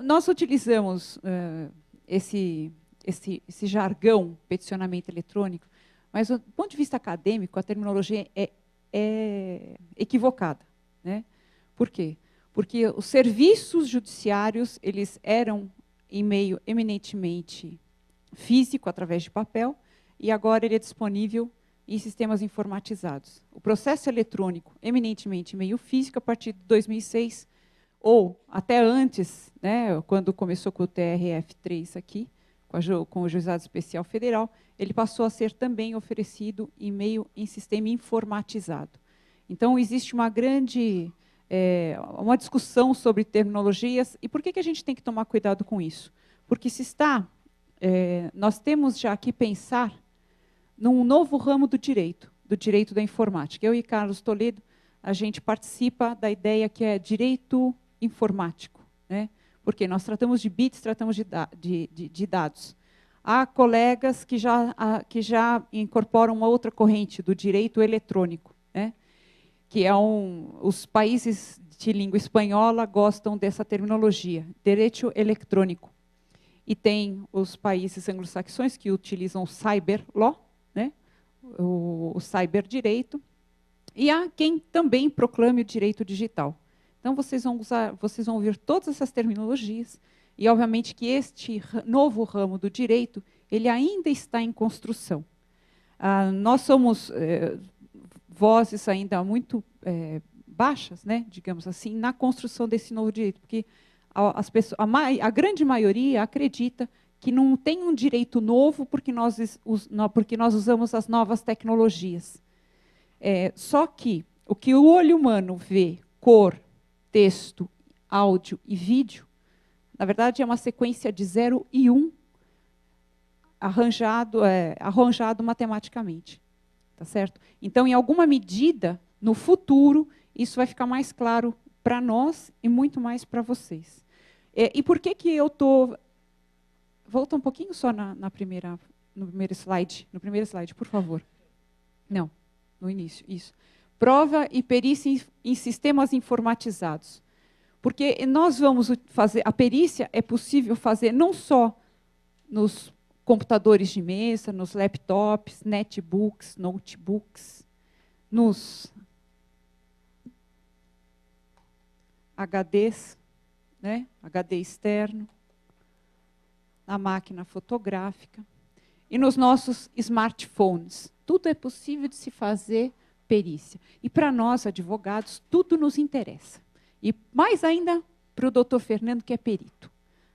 Nós utilizamos esse jargão, peticionamento eletrônico, mas, do ponto de vista acadêmico, a terminologia é equivocada, né? Por quê? Porque os serviços judiciários eles eram em meio eminentemente físico, através de papel, e agora ele é disponível em sistemas informatizados. O processo eletrônico, eminentemente em meio físico, a partir de 2006, ou até antes, né, quando começou com o TRF3 aqui, com o Juizado Especial Federal, ele passou a ser também oferecido em sistema informatizado. Então, existe uma grande uma discussão sobre terminologias, e por que a gente tem que tomar cuidado com isso? Porque nós temos já que pensar num novo ramo do direito da informática. Eu e Carlos Toledo, a gente participa da ideia que é direito informático, né? Porque nós tratamos de bits, tratamos de dados. Há colegas que já incorporam uma outra corrente do direito eletrônico, né? Que os países de língua espanhola gostam dessa terminologia, direito eletrônico. E tem os países anglo-saxões que utilizam o cyber law, né? o cyberdireito, e há quem também proclame o direito digital. Então, vocês vão ouvir todas essas terminologias, e, obviamente, que este novo ramo do direito ele ainda está em construção. Nós somos vozes ainda muito baixas, né, digamos assim, na construção desse novo direito, porque a grande maioria acredita que não tem um direito novo porque nós usamos as novas tecnologias. Só que o que o olho humano vê, cor, texto, áudio e vídeo, na verdade, é uma sequência de 0 e 1 arranjado matematicamente. Tá certo? Então, em alguma medida, no futuro, isso vai ficar mais claro para nós e muito mais para vocês. E por que eu estou... Volta um pouquinho só no primeiro slide, por favor. Não, no início, isso. Prova e perícia em sistemas informatizados. Porque nós vamos fazer... A perícia é possível fazer não só nos computadores de mesa, nos laptops, netbooks, notebooks, nos HDs, né? HD externo, na máquina fotográfica e nos nossos smartphones. Tudo é possível de se fazer perícia. E para nós, advogados, tudo nos interessa. E mais ainda para o doutor Fernando, que é perito.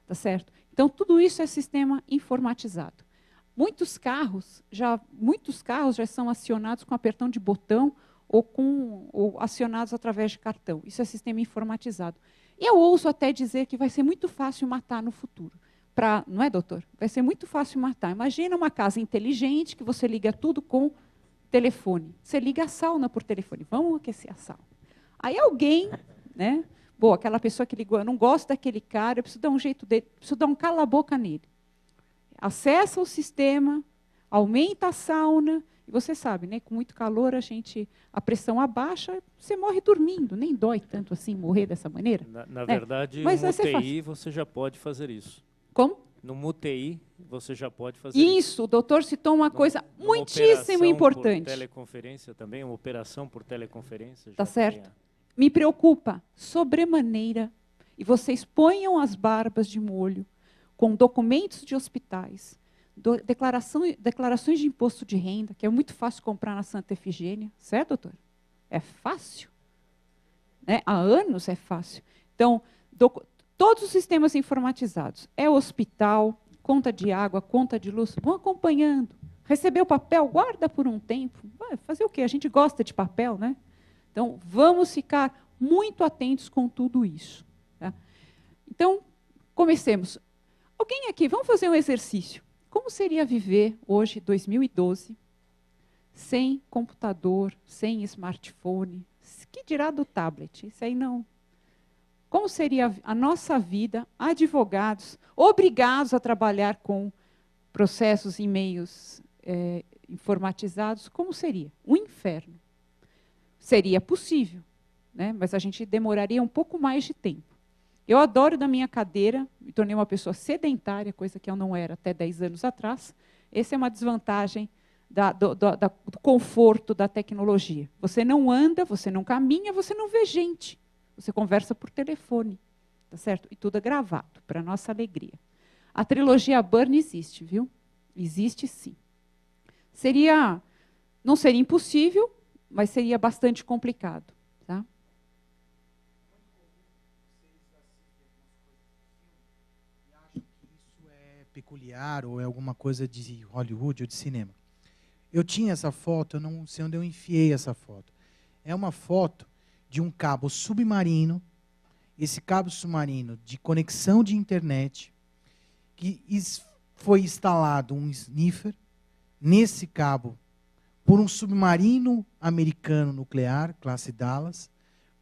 Tá certo? Então, tudo isso é sistema informatizado. Muitos carros já são acionados com apertão de botão ou acionados através de cartão. Isso é sistema informatizado. Eu ouso até dizer que vai ser muito fácil matar no futuro. Não é, doutor? Vai ser muito fácil matar. Imagina uma casa inteligente que você liga tudo com telefone. Você liga a sauna por telefone. Vamos aquecer a sauna. Aí alguém, né? Bom, aquela pessoa que ligou, eu não gosto daquele cara, eu preciso dar um jeito dele, preciso dar um cala-boca nele. Acessa o sistema, aumenta a sauna, e você sabe, né, com muito calor a pressão abaixa, você morre dormindo, nem dói tanto assim morrer dessa maneira. Na verdade, mas no UTI você já pode fazer isso. Como? No UTI você já pode fazer isso. Isso, o doutor citou uma coisa muitíssimo importante. Por teleconferência também, uma operação por teleconferência. Tá certo. Me preocupa sobremaneira, e vocês ponham as barbas de molho com documentos de hospitais, declarações de imposto de renda, que é muito fácil comprar na Santa Efigênia, certo, doutor? É fácil. Né? Há anos é fácil. Então, todos os sistemas informatizados, hospital, conta de água, conta de luz, vão acompanhando. Recebeu papel, guarda por um tempo. Vai fazer o quê? A gente gosta de papel, né? Então, vamos ficar muito atentos com tudo isso. Tá? Então, comecemos. Alguém aqui, vamos fazer um exercício. Como seria viver hoje, 2012, sem computador, sem smartphone? Que dirá do tablet? Isso aí não. Como seria a nossa vida, advogados, obrigados a trabalhar com processos em meios informatizados? Como seria? Um inferno. Seria possível, né? Mas a gente demoraria um pouco mais de tempo. Eu adoro da minha cadeira, me tornei uma pessoa sedentária, coisa que eu não era até 10 anos atrás. Essa é uma desvantagem do conforto da tecnologia. Você não anda, você não caminha, você não vê gente. Você conversa por telefone, tá certo? E tudo é gravado, para nossa alegria. A trilogia Burn existe, viu? Existe sim. Não seria impossível, mas seria bastante complicado. Tá? Isso é peculiar ou é alguma coisa de Hollywood ou de cinema. Eu tinha essa foto, eu não sei onde eu enfiei essa foto. É uma foto de um cabo submarino, esse cabo submarino de conexão de internet, que foi instalado um sniffer nesse cabo por um submarino americano nuclear, classe Dallas,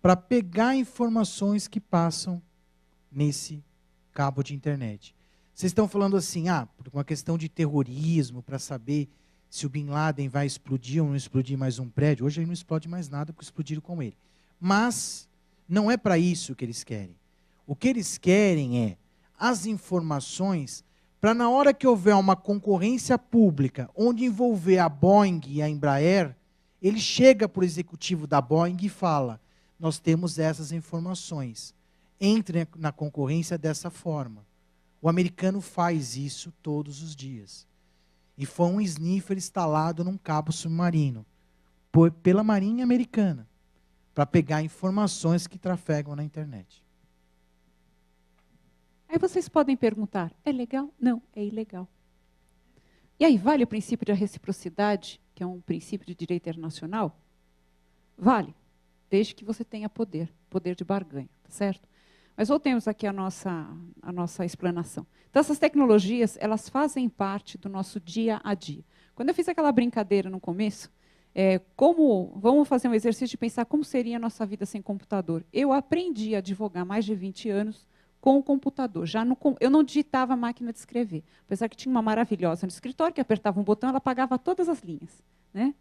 para pegar informações que passam nesse cabo de internet. Vocês estão falando assim, por uma questão de terrorismo, para saber se o Bin Laden vai explodir ou não explodir mais um prédio. Hoje ele não explode mais nada, porque explodiram com ele. Mas não é para isso que eles querem. O que eles querem é as informações para, na hora que houver uma concorrência pública, onde envolver a Boeing e a Embraer, ele chega para o executivo da Boeing e fala, nós temos essas informações. Entre na concorrência dessa forma. O americano faz isso todos os dias. E foi um sniffer instalado num cabo submarino, pela Marinha Americana, para pegar informações que trafegam na internet. Aí vocês podem perguntar, é legal? Não, é ilegal. E aí, vale o princípio da reciprocidade, que é um princípio de direito internacional? Vale, desde que você tenha poder de barganha, tá certo? Mas voltemos aqui à nossa explanação. Então, essas tecnologias, elas fazem parte do nosso dia a dia. Quando eu fiz aquela brincadeira no começo, vamos fazer um exercício de pensar como seria a nossa vida sem computador. Eu aprendi a advogar mais de 20 anos com o computador. Eu não digitava a máquina de escrever, apesar que tinha uma maravilhosa no escritório, que apertava um botão, ela apagava todas as linhas. Né?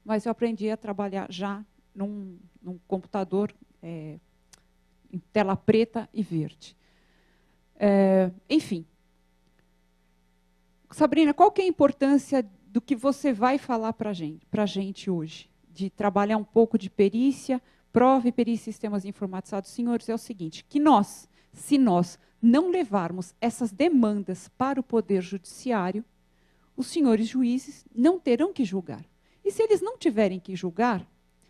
Mas eu aprendi a trabalhar já num computador em tela preta e verde. Enfim. Sabrina, qual que é a importância do que você vai falar para a gente hoje? De trabalhar um pouco de perícia, prova e perícia em sistemas informatizados. Senhores, é o seguinte, que se nós não levarmos essas demandas para o Poder Judiciário, os senhores juízes não terão que julgar. E se eles não tiverem que julgar,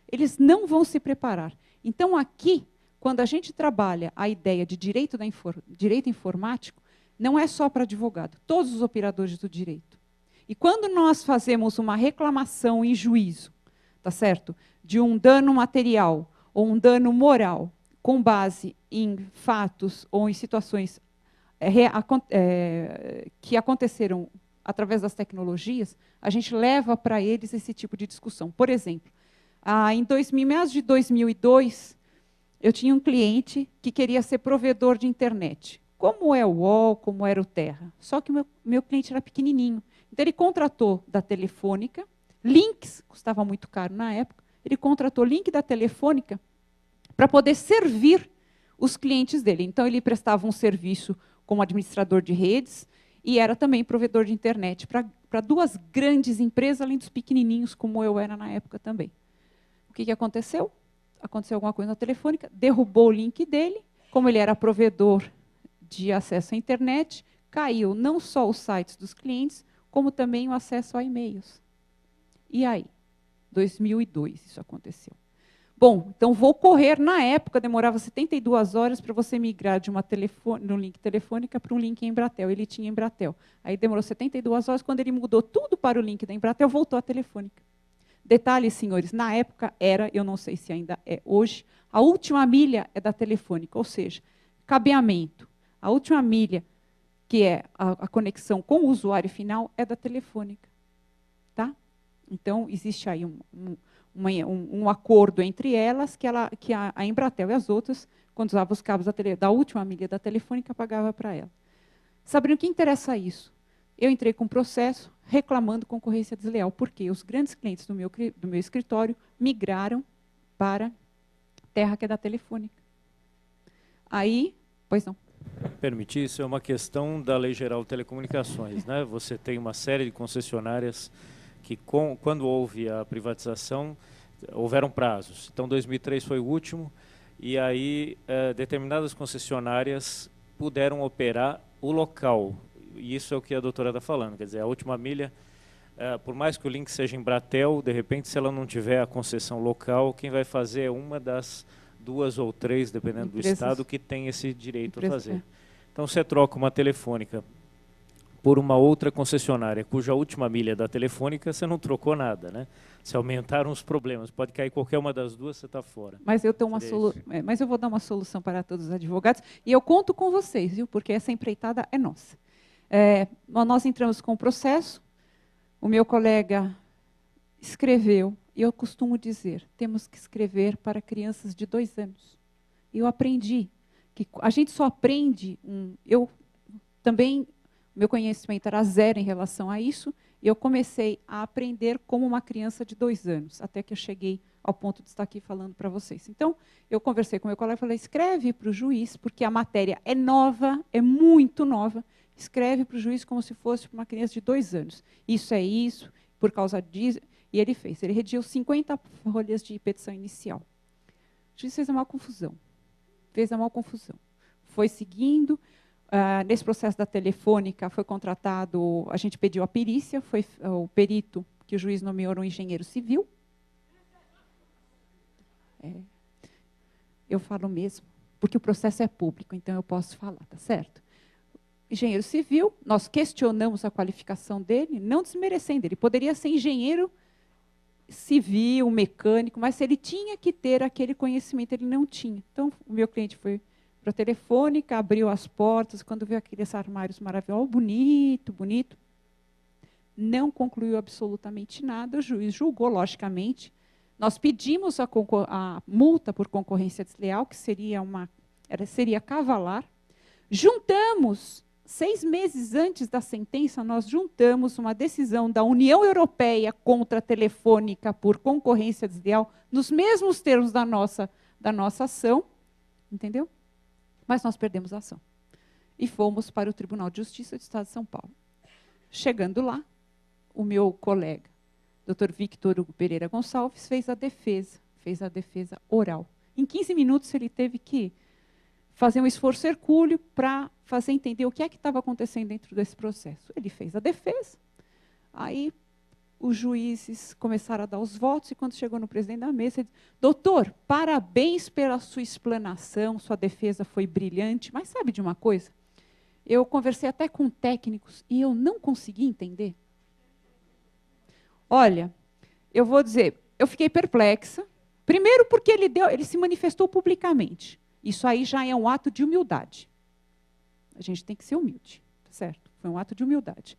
eles não vão se preparar. Então, aqui, quando a gente trabalha a ideia de direito informático, não é só para advogado, todos os operadores do direito. E quando nós fazemos uma reclamação em juízo, tá certo? De um dano material ou um dano moral, com base em fatos ou em situações que aconteceram através das tecnologias, a gente leva para eles esse tipo de discussão. Por exemplo, em meados de 2002, eu tinha um cliente que queria ser provedor de internet. Como é o UOL, como era o Terra. Só que o meu cliente era pequenininho. Então, ele contratou da Telefônica, links, custava muito caro na época, ele contratou link da Telefônica para poder servir os clientes dele. Então, ele prestava um serviço como administrador de redes e era também provedor de internet para duas grandes empresas, além dos pequenininhos, como eu era na época também. O que aconteceu? Aconteceu alguma coisa na Telefônica, derrubou o link dele, como ele era provedor de acesso à internet, caiu não só os sites dos clientes, como também o acesso a e-mails. E aí? 2002 isso aconteceu. Bom, então vou correr, na época demorava 72 horas para você migrar de um link Telefônica para um link Embratel, ele tinha Embratel. Aí demorou 72 horas, quando ele mudou tudo para o link da Embratel, voltou a Telefônica. Detalhe, senhores, na época eu não sei se ainda é hoje, a última milha é da Telefônica, ou seja, cabeamento. A última milha, que é a conexão com o usuário final, é da Telefônica. Tá? Então, existe aí um acordo entre elas, que a Embratel e as outras, quando usavam os cabos da última milha da Telefônica, pagava para ela. Sabrina, o que interessa isso? Eu entrei com um processo reclamando concorrência desleal, porque os grandes clientes do meu escritório migraram para Terra, que é da Telefônica. Aí, Pois não. Permitir, isso é uma questão da Lei Geral de Telecomunicações, né? Você tem uma série de concessionárias que, quando houve a privatização, houveram prazos. Então, 2003 foi o último, e aí determinadas concessionárias puderam operar o local. E isso é o que a doutora está falando, quer dizer, a última milha, por mais que o link seja em Bratel, de repente, se ela não tiver a concessão local, quem vai fazer é uma das 2 ou 3, dependendo do estado, que tem esse direito a fazer. Então, você troca uma telefônica por uma outra concessionária, cuja última milha da telefônica você não trocou nada, né? Se aumentaram os problemas, pode cair qualquer uma das duas, você está fora. Mas eu tenho mas eu vou dar uma solução para todos os advogados, e eu conto com vocês, viu? Porque essa empreitada é nossa. Nós entramos com o processo, o meu colega escreveu, e eu costumo dizer, temos que escrever para crianças de 2 anos. Eu aprendi que a gente só aprende, eu também, meu conhecimento era 0 em relação a isso, e eu comecei a aprender como uma criança de 2 anos, até que eu cheguei ao ponto de estar aqui falando para vocês. Então, eu conversei com meu colega e falei, escreve para o juiz, porque a matéria é nova, é muito nova, escreve para o juiz como se fosse para uma criança de 2 anos. Isso é isso, por causa disso. E ele fez. Ele redigiu 50 folhas de petição inicial. O juiz fez a maior confusão. Foi seguindo. Nesse processo da telefônica, foi contratado, a gente pediu a perícia, foi o perito que o juiz nomeou era um engenheiro civil. Eu falo mesmo, porque o processo é público, então eu posso falar, tá certo? Engenheiro civil, nós questionamos a qualificação dele, não desmerecendo, ele poderia ser engenheiro civil, mecânico, mas se ele tinha que ter aquele conhecimento, ele não tinha. Então, o meu cliente foi para a telefônica, abriu as portas, quando viu aqueles armários maravilhosos, bonito, não concluiu absolutamente nada, o juiz julgou, logicamente. Nós pedimos a multa por concorrência desleal, que seria cavalar. Juntamos, 6 meses antes da sentença, nós juntamos uma decisão da União Europeia contra a Telefônica por concorrência desleal, nos mesmos termos da nossa ação, entendeu? Mas nós perdemos a ação. E fomos para o Tribunal de Justiça do Estado de São Paulo. Chegando lá, o meu colega, Dr. Victor Hugo Pereira Gonçalves, fez a defesa oral. Em 15 minutos, ele teve que fazer um esforço hercúleo para fazer entender o que é que estava acontecendo dentro desse processo. Ele fez a defesa, aí os juízes começaram a dar os votos, e quando chegou no presidente da mesa, ele disse, doutor, parabéns pela sua explanação, sua defesa foi brilhante, mas sabe de uma coisa? Eu conversei até com técnicos e eu não consegui entender. Olha, eu vou dizer, eu fiquei perplexa, primeiro porque ele se manifestou publicamente. Isso aí já é um ato de humildade. A gente tem que ser humilde, tá certo? Foi um ato de humildade.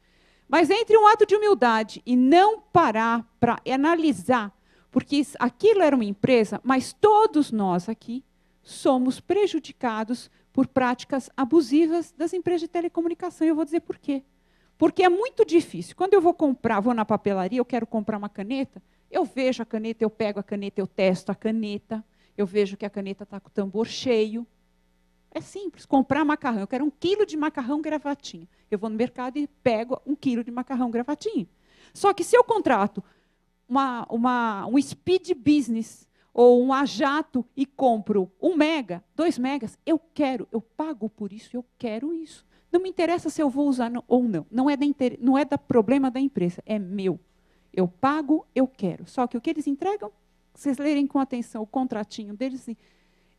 Mas entre um ato de humildade e não parar para analisar, porque aquilo era uma empresa, mas todos nós aqui somos prejudicados por práticas abusivas das empresas de telecomunicação. Eu vou dizer por quê. Porque é muito difícil. Quando eu vou na papelaria, eu quero comprar uma caneta, eu vejo a caneta, eu pego a caneta, eu testo a caneta, eu vejo que a caneta está com o tambor cheio. É simples, comprar macarrão. Eu quero 1 quilo de macarrão gravatinho. Eu vou no mercado e pego 1 quilo de macarrão gravatinho. Só que se eu contrato um speed business ou um a jato e compro 1 mega, 2 megas, eu pago por isso, eu quero isso. Não me interessa se eu vou usar ou não. Não é da problema da empresa, é meu. Eu pago, eu quero. Só que o que eles entregam, vocês lerem com atenção o contratinho deles, assim,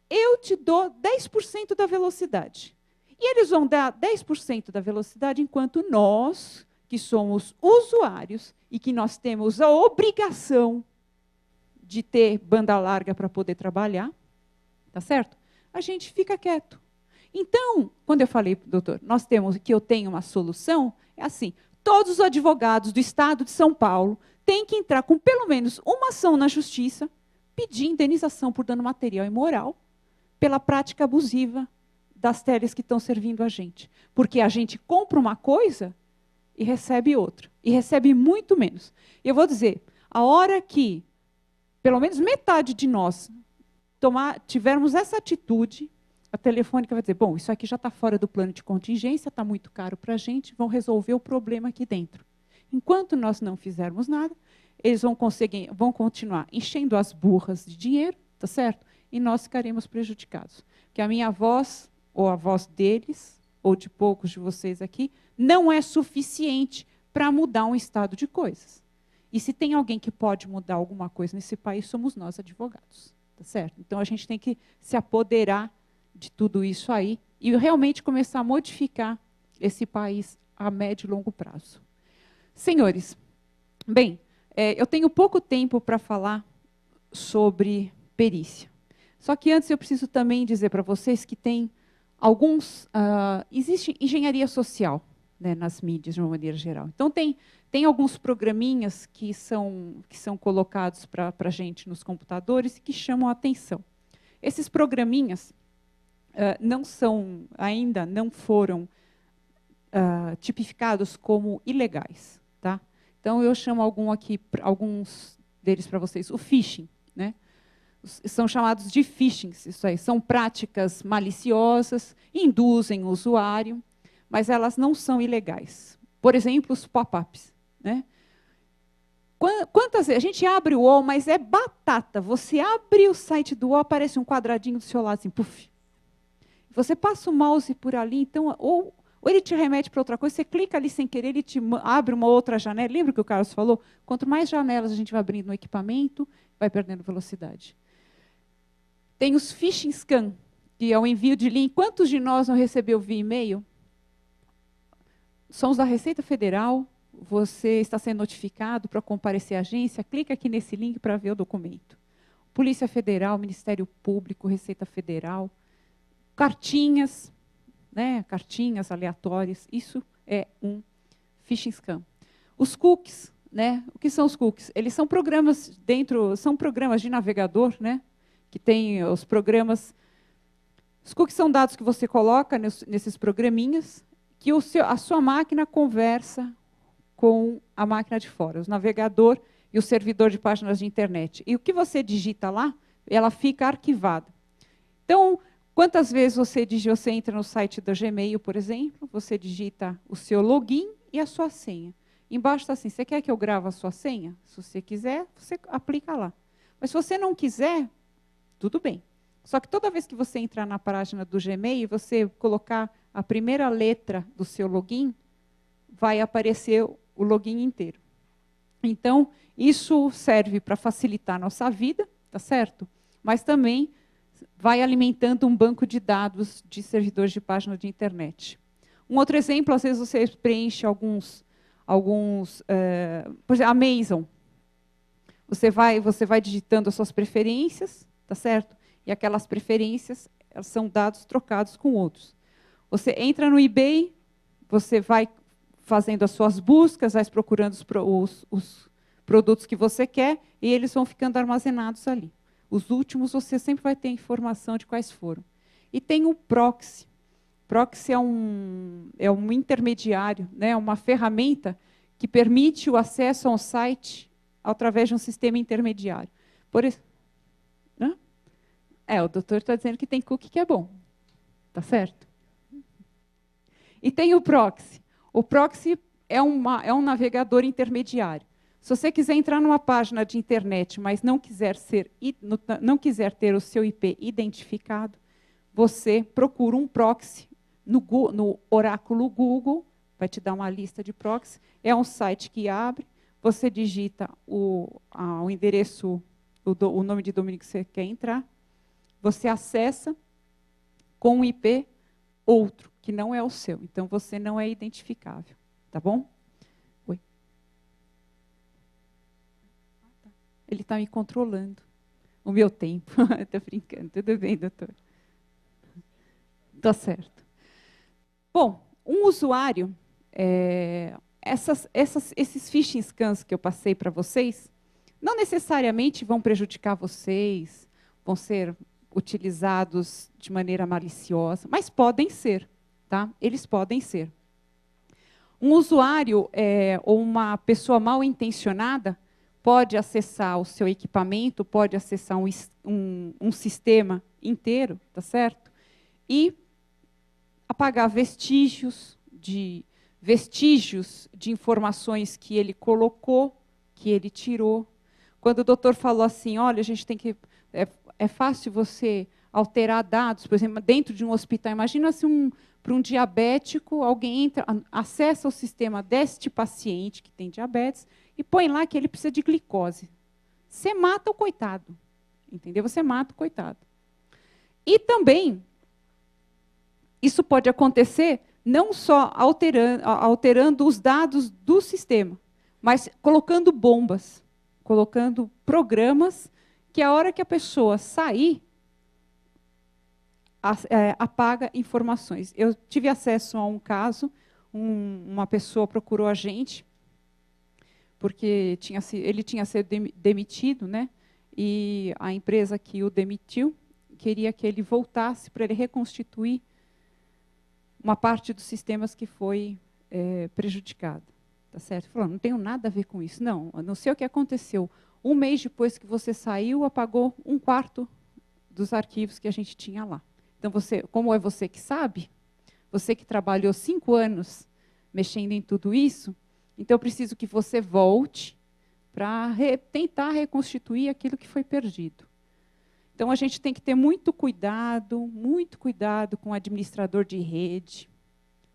eu te dou 10% da velocidade. E eles vão dar 10% da velocidade, enquanto nós, que somos usuários e que nós temos a obrigação de ter banda larga para poder trabalhar, tá certo? A gente fica quieto. Então, quando eu falei, doutor, eu tenho uma solução, é assim, todos os advogados do Estado de São Paulo têm que entrar com pelo menos uma ação na justiça, pedir indenização por dano material e moral, pela prática abusiva das teles que estão servindo a gente. Porque a gente compra uma coisa e recebe outra. E recebe muito menos. Eu vou dizer, a hora que pelo menos metade de nós tivermos essa atitude, a Telefônica vai dizer, bom, isso aqui já está fora do plano de contingência, está muito caro para a gente, vão resolver o problema aqui dentro. Enquanto nós não fizermos nada, eles vão continuar enchendo as burras de dinheiro, tá certo? E nós ficaremos prejudicados. Porque a minha voz, ou a voz deles, ou de poucos de vocês aqui, não é suficiente para mudar um estado de coisas. E se tem alguém que pode mudar alguma coisa nesse país, somos nós, advogados. Tá certo? Então, a gente tem que se apoderar de tudo isso aí e realmente começar a modificar esse país a médio e longo prazo. Senhores, bem, eu tenho pouco tempo para falar sobre perícia. Só que antes eu preciso também dizer para vocês que tem alguns... existe engenharia social, né, nas mídias, de uma maneira geral. Então, tem alguns programinhas que são colocados para a gente nos computadores e que chamam a atenção. Esses programinhas ainda não foram tipificados como ilegais. Tá? Então, eu chamo alguns deles para vocês. O phishing, né? São chamados de phishing, isso aí. São práticas maliciosas, induzem o usuário, mas elas não são ilegais. Por exemplo, os pop-ups. Né? Quantas vezes a gente abre o UOL, mas é batata. Você abre o site do UOL, aparece um quadradinho do seu lado, assim, puff. Você passa o mouse por ali, então, ou ele te remete para outra coisa, você clica ali sem querer, ele te abre uma outra janela. Lembra que o Carlos falou? Quanto mais janelas a gente vai abrindo no equipamento, vai perdendo velocidade. Tem os phishing scan, que é o envio de link. Quantos de nós não recebeu via e-mail? São os da Receita Federal. Você está sendo notificado para comparecer à agência, clica aqui nesse link para ver o documento. Polícia Federal, Ministério Público, Receita Federal, cartinhas, né, cartinhas aleatórias, isso é um phishing scam. Os cookies, né, o que são os cookies? Eles são programas são programas de navegador, né, que tem os programas. Os cookies são dados que você coloca nesses programinhas, que a sua máquina conversa com a máquina de fora, o navegador e o servidor de páginas de internet. E o que você digita lá, ela fica arquivada. Então, quantas vezes você entra no site do Gmail, por exemplo, você digita o seu login e a sua senha. Embaixo está assim, você quer que eu grave a sua senha? Se você quiser, você aplica lá. Mas se você não quiser, tudo bem. Só que toda vez que você entrar na página do Gmail, você colocar a primeira letra do seu login, vai aparecer o login inteiro. Então, isso serve para facilitar a nossa vida, tá certo? Mas também vai alimentando um banco de dados de servidores de página de internet. Um outro exemplo, às vezes você preenche alguns por exemplo, a Amazon. Você vai digitando as suas preferências, tá certo? E aquelas preferências elas são dados trocados com outros. Você entra no eBay, você vai fazendo as suas buscas, vai procurando os produtos que você quer, e eles vão ficando armazenados ali. Os últimos, você sempre vai ter informação de quais foram. E tem o proxy. Proxy é um intermediário, né, uma ferramenta que permite o acesso a um site através de um sistema intermediário. O doutor está dizendo que tem cookie que é bom. Tá certo? E tem o proxy. O proxy é um navegador intermediário. Se você quiser entrar numa página de internet, mas não quiser ter o seu IP identificado, você procura um proxy no oráculo Google, vai te dar uma lista de proxy, é um site que abre, você digita o endereço, o nome de domínio que você quer entrar, você acessa com um IP outro, que não é o seu. Então, você não é identificável. Tá bom? Oi. Ele está me controlando. O meu tempo. Estou brincando. Tudo bem, doutor? Está certo. Bom, um usuário, esses phishing scans que eu passei para vocês, não necessariamente vão prejudicar vocês, vão ser utilizados de maneira maliciosa, mas podem ser, tá? Eles podem ser. Um usuário ou uma pessoa mal intencionada pode acessar o seu equipamento, pode acessar um sistema inteiro, tá certo? e apagar vestígios de informações que ele colocou, que ele tirou. Quando o doutor falou assim, olha, a gente tem que... É fácil você alterar dados, por exemplo, dentro de um hospital. Imagina se para um diabético, alguém entra, acessa o sistema deste paciente que tem diabetes e põe lá que ele precisa de glicose. Você mata o coitado. Entendeu? Você mata o coitado. E também, isso pode acontecer não só alterando os dados do sistema, mas colocando bombas, colocando programas que a hora que a pessoa sair, apaga informações. Eu tive acesso a um caso, uma pessoa procurou a gente, porque ele tinha sido demitido, né? E a empresa que o demitiu queria que ele voltasse para ele reconstituir uma parte dos sistemas que foi prejudicada. Tá certo? Falou, não tenho nada a ver com isso. Não sei o que aconteceu. Um mês depois que você saiu, apagou 1/4 dos arquivos que a gente tinha lá. Então, como é você que sabe, você que trabalhou 5 anos mexendo em tudo isso, então eu preciso que você volte para tentar reconstituir aquilo que foi perdido. Então, a gente tem que ter muito cuidado com o administrador de rede.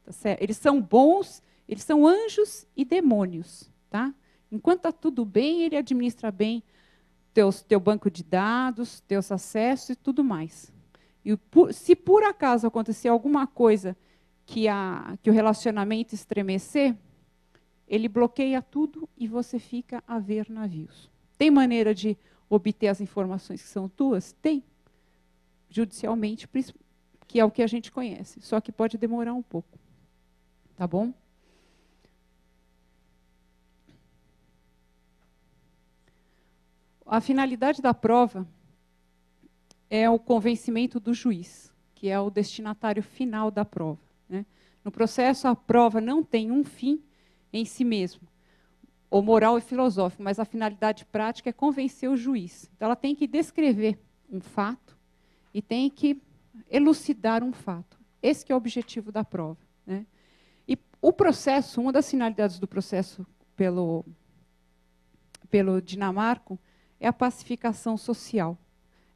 Tá certo? Eles são bons, eles são anjos e demônios. Tá? Enquanto está tudo bem, ele administra bem teu banco de dados, teus acessos e tudo mais. E se por acaso acontecer alguma coisa que o relacionamento estremecer, ele bloqueia tudo e você fica a ver navios. Tem maneira de obter as informações que são tuas? Tem. Judicialmente, que é o que a gente conhece. Só que pode demorar um pouco. Tá bom? A finalidade da prova é o convencimento do juiz, que é o destinatário final da prova. Né? No processo, a prova não tem um fim em si mesmo, ou moral e filosófico, mas a finalidade prática é convencer o juiz. Então, ela tem que descrever um fato e tem que elucidar um fato. Esse que é o objetivo da prova. Né? E o processo, uma das finalidades do processo pelo Dinamarco é a pacificação social.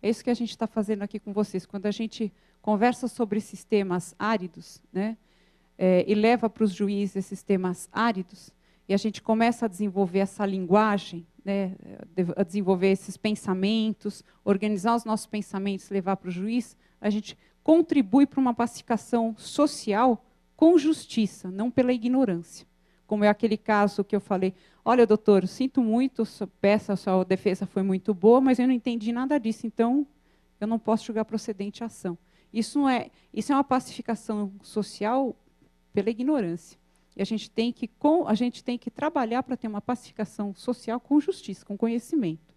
É isso que a gente está fazendo aqui com vocês. Quando a gente conversa sobre sistemas áridos, né, e leva para os juízes esses sistemas áridos, e a gente começa a desenvolver essa linguagem, né, a desenvolver esses pensamentos, organizar os nossos pensamentos, levar para o juiz, a gente contribui para uma pacificação social com justiça, não pela ignorância. Como é aquele caso que eu falei, olha, doutor, sinto muito, a sua defesa foi muito boa, mas eu não entendi nada disso, então eu não posso julgar procedente a ação. Isso é uma pacificação social pela ignorância. E a gente tem que trabalhar para ter uma pacificação social com justiça, com conhecimento.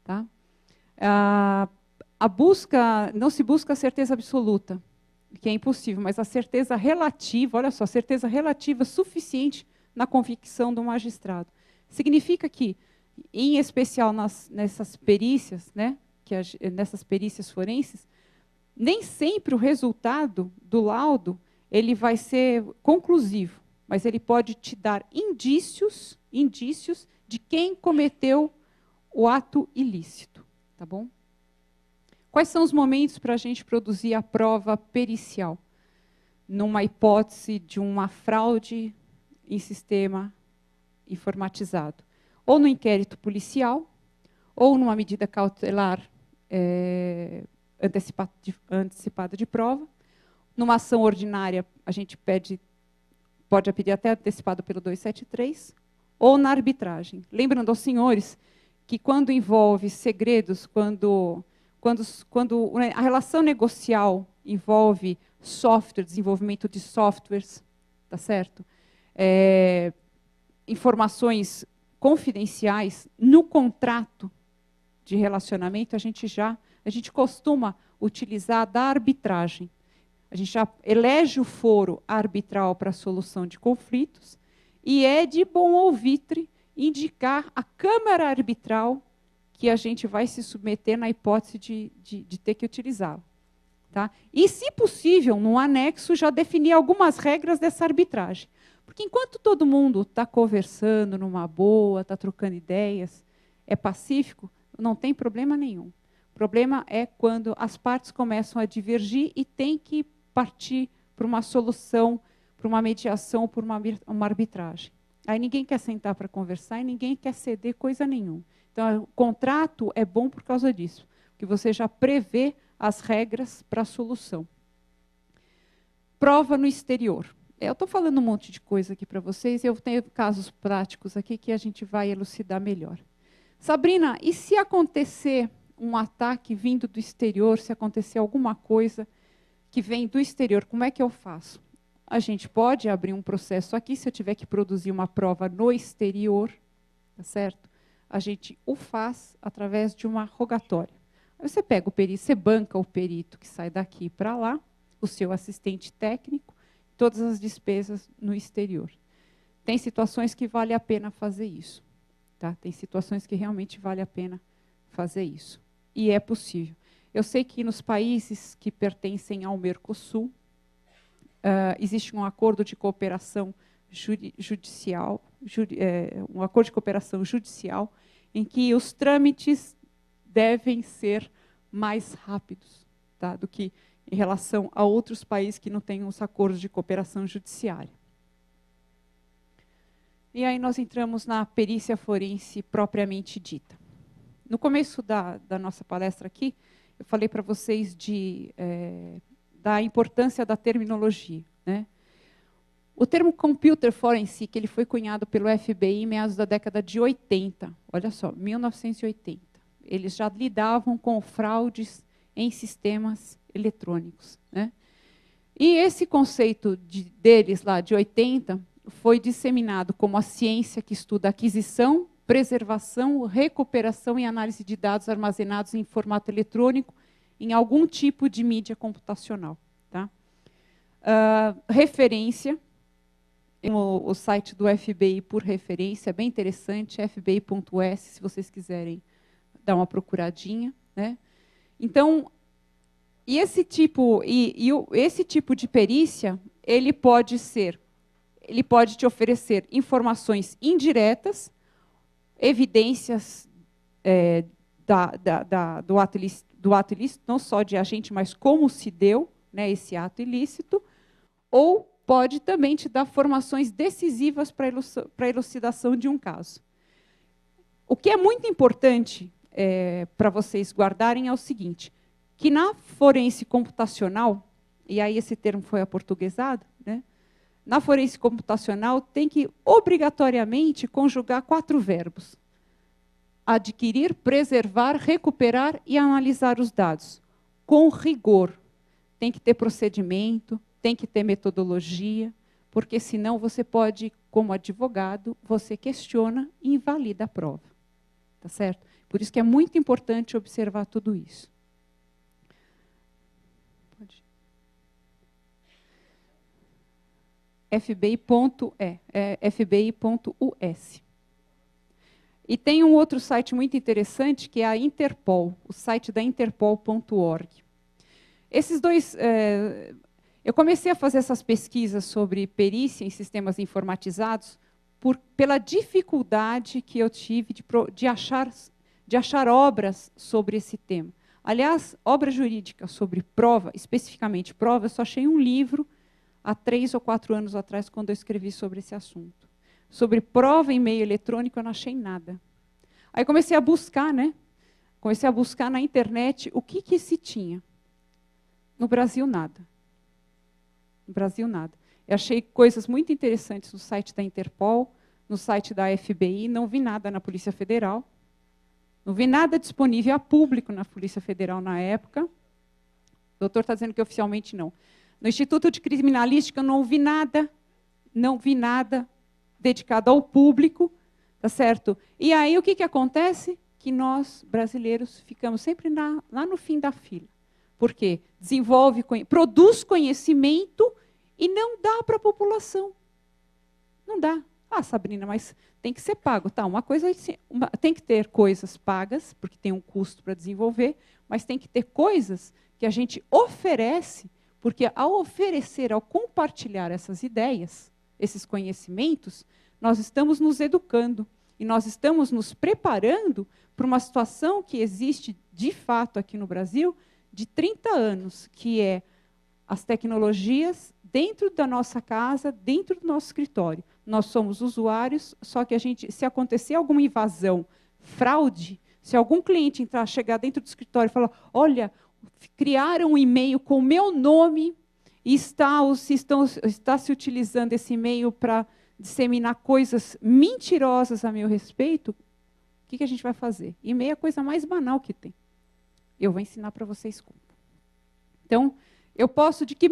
Tá? Não se busca a certeza absoluta, que é impossível, mas a certeza relativa, olha só, certeza relativa suficiente na convicção do magistrado. Significa que, em especial nessas perícias, né, nessas perícias forenses, nem sempre o resultado do laudo ele vai ser conclusivo, mas ele pode te dar indícios de quem cometeu o ato ilícito. Tá bom? Quais são os momentos para a gente produzir a prova pericial? Numa hipótese de uma fraude em sistema informatizado. Ou no inquérito policial, ou numa medida cautelar antecipada de prova. Numa ação ordinária, a gente pode pedir até antecipado pelo 273, ou na arbitragem. Lembrando aos senhores que quando envolve segredos, quando a relação negocial envolve software, desenvolvimento de softwares, tá certo? Informações confidenciais no contrato de relacionamento, a gente costuma utilizar da arbitragem. A gente já elege o foro arbitral para a solução de conflitos e é de bom ouvitre indicar a câmara arbitral que a gente vai se submeter na hipótese de ter que utilizá-la. Tá? E, se possível, no anexo, já definir algumas regras dessa arbitragem. Porque enquanto todo mundo está conversando numa boa, está trocando ideias, é pacífico, não tem problema nenhum. O problema é quando as partes começam a divergir e tem que partir para uma solução, para uma mediação, por uma arbitragem. Aí ninguém quer sentar para conversar e ninguém quer ceder coisa nenhuma. Então, o contrato é bom por causa disso, porque você já prevê as regras para a solução. Prova no exterior. Eu estou falando um monte de coisa aqui para vocês, eu tenho casos práticos aqui que a gente vai elucidar melhor. Sabrina, e se acontecer um ataque vindo do exterior, se acontecer alguma coisa que vem do exterior, como é que eu faço? A gente pode abrir um processo aqui, se eu tiver que produzir uma prova no exterior, tá certo? A gente o faz através de uma rogatória. Aí você pega o perito, você banca o perito que sai daqui para lá, o seu assistente técnico, todas as despesas no exterior. Tem situações que vale a pena fazer isso. Tá? Tem situações que realmente vale a pena fazer isso. E é possível. Eu sei que nos países que pertencem ao Mercosul, existe um acordo de cooperação judicial, um acordo de cooperação judicial, em que os trâmites devem ser mais rápidos, tá? Do que em relação a outros países que não têm os acordos de cooperação judiciária. E aí nós entramos na perícia forense propriamente dita. No começo da nossa palestra aqui, eu falei para vocês da importância da terminologia, né? O termo computer forensic, ele foi cunhado pelo FBI em meados da década de 80, olha só, 1980. Eles já lidavam com fraudes em sistemas eletrônicos, né? E esse conceito deles lá de 80 foi disseminado como a ciência que estuda aquisição, preservação, recuperação e análise de dados armazenados em formato eletrônico em algum tipo de mídia computacional. Tá? Referência, o site do FBI por referência, é bem interessante, fbi.us, se vocês quiserem dar uma procuradinha. Né? Então, esse tipo de perícia, ele pode te oferecer informações indiretas, evidências do ato ilícito, não só de agente, mas como se deu, né, esse ato ilícito, ou pode também te dar formações decisivas para a elucidação de um caso. O que é muito importante para vocês guardarem é o seguinte, que na forense computacional, e aí esse termo foi aportuguesado, né, na forense computacional tem que obrigatoriamente conjugar 4 verbos. Adquirir, preservar, recuperar e analisar os dados. Com rigor. Tem que ter procedimento, tem que ter metodologia, porque senão você pode, como advogado, você questiona e invalida a prova. Tá certo? Por isso que é muito importante observar tudo isso. fbi.us. E tem um outro site muito interessante, que é a Interpol, o site da interpol.org. Esses dois... eu comecei a fazer essas pesquisas sobre perícia em sistemas informatizados pela dificuldade que eu tive de achar obras sobre esse tema. Aliás, obra jurídica sobre prova, especificamente prova, eu só achei um livro há 3 ou 4 anos atrás, quando eu escrevi sobre esse assunto. Sobre prova em meio eletrônico, eu não achei nada. Aí comecei a buscar, né? Comecei a buscar na internet o que se tinha. No Brasil, nada. No Brasil, nada. Eu achei coisas muito interessantes no site da Interpol, no site da FBI, não vi nada na Polícia Federal. Não vi nada disponível a público na Polícia Federal na época. O doutor está dizendo que oficialmente não. No Instituto de Criminalística eu não vi nada dedicado ao público, tá certo? E aí o que acontece? Que nós, brasileiros, ficamos sempre lá no fim da fila. Por quê? Produz conhecimento e não dá para a população. Não dá. Ah, Sabrina, mas tem que ser pago. Tá, tem que ter coisas pagas, porque tem um custo para desenvolver, mas tem que ter coisas que a gente oferece, porque ao oferecer, ao compartilhar essas ideias, esses conhecimentos, nós estamos nos educando e nós estamos nos preparando para uma situação que existe de fato aqui no Brasil de 30 anos, que é as tecnologias dentro da nossa casa, dentro do nosso escritório. Nós somos usuários, só que se acontecer alguma invasão, fraude, se algum cliente chegar dentro do escritório e falar, olha, criaram um e-mail com o meu nome e está se utilizando esse e-mail para disseminar coisas mentirosas a meu respeito, o que a gente vai fazer? E-mail é a coisa mais banal que tem. Eu vou ensinar para vocês como. Então, eu posso, de que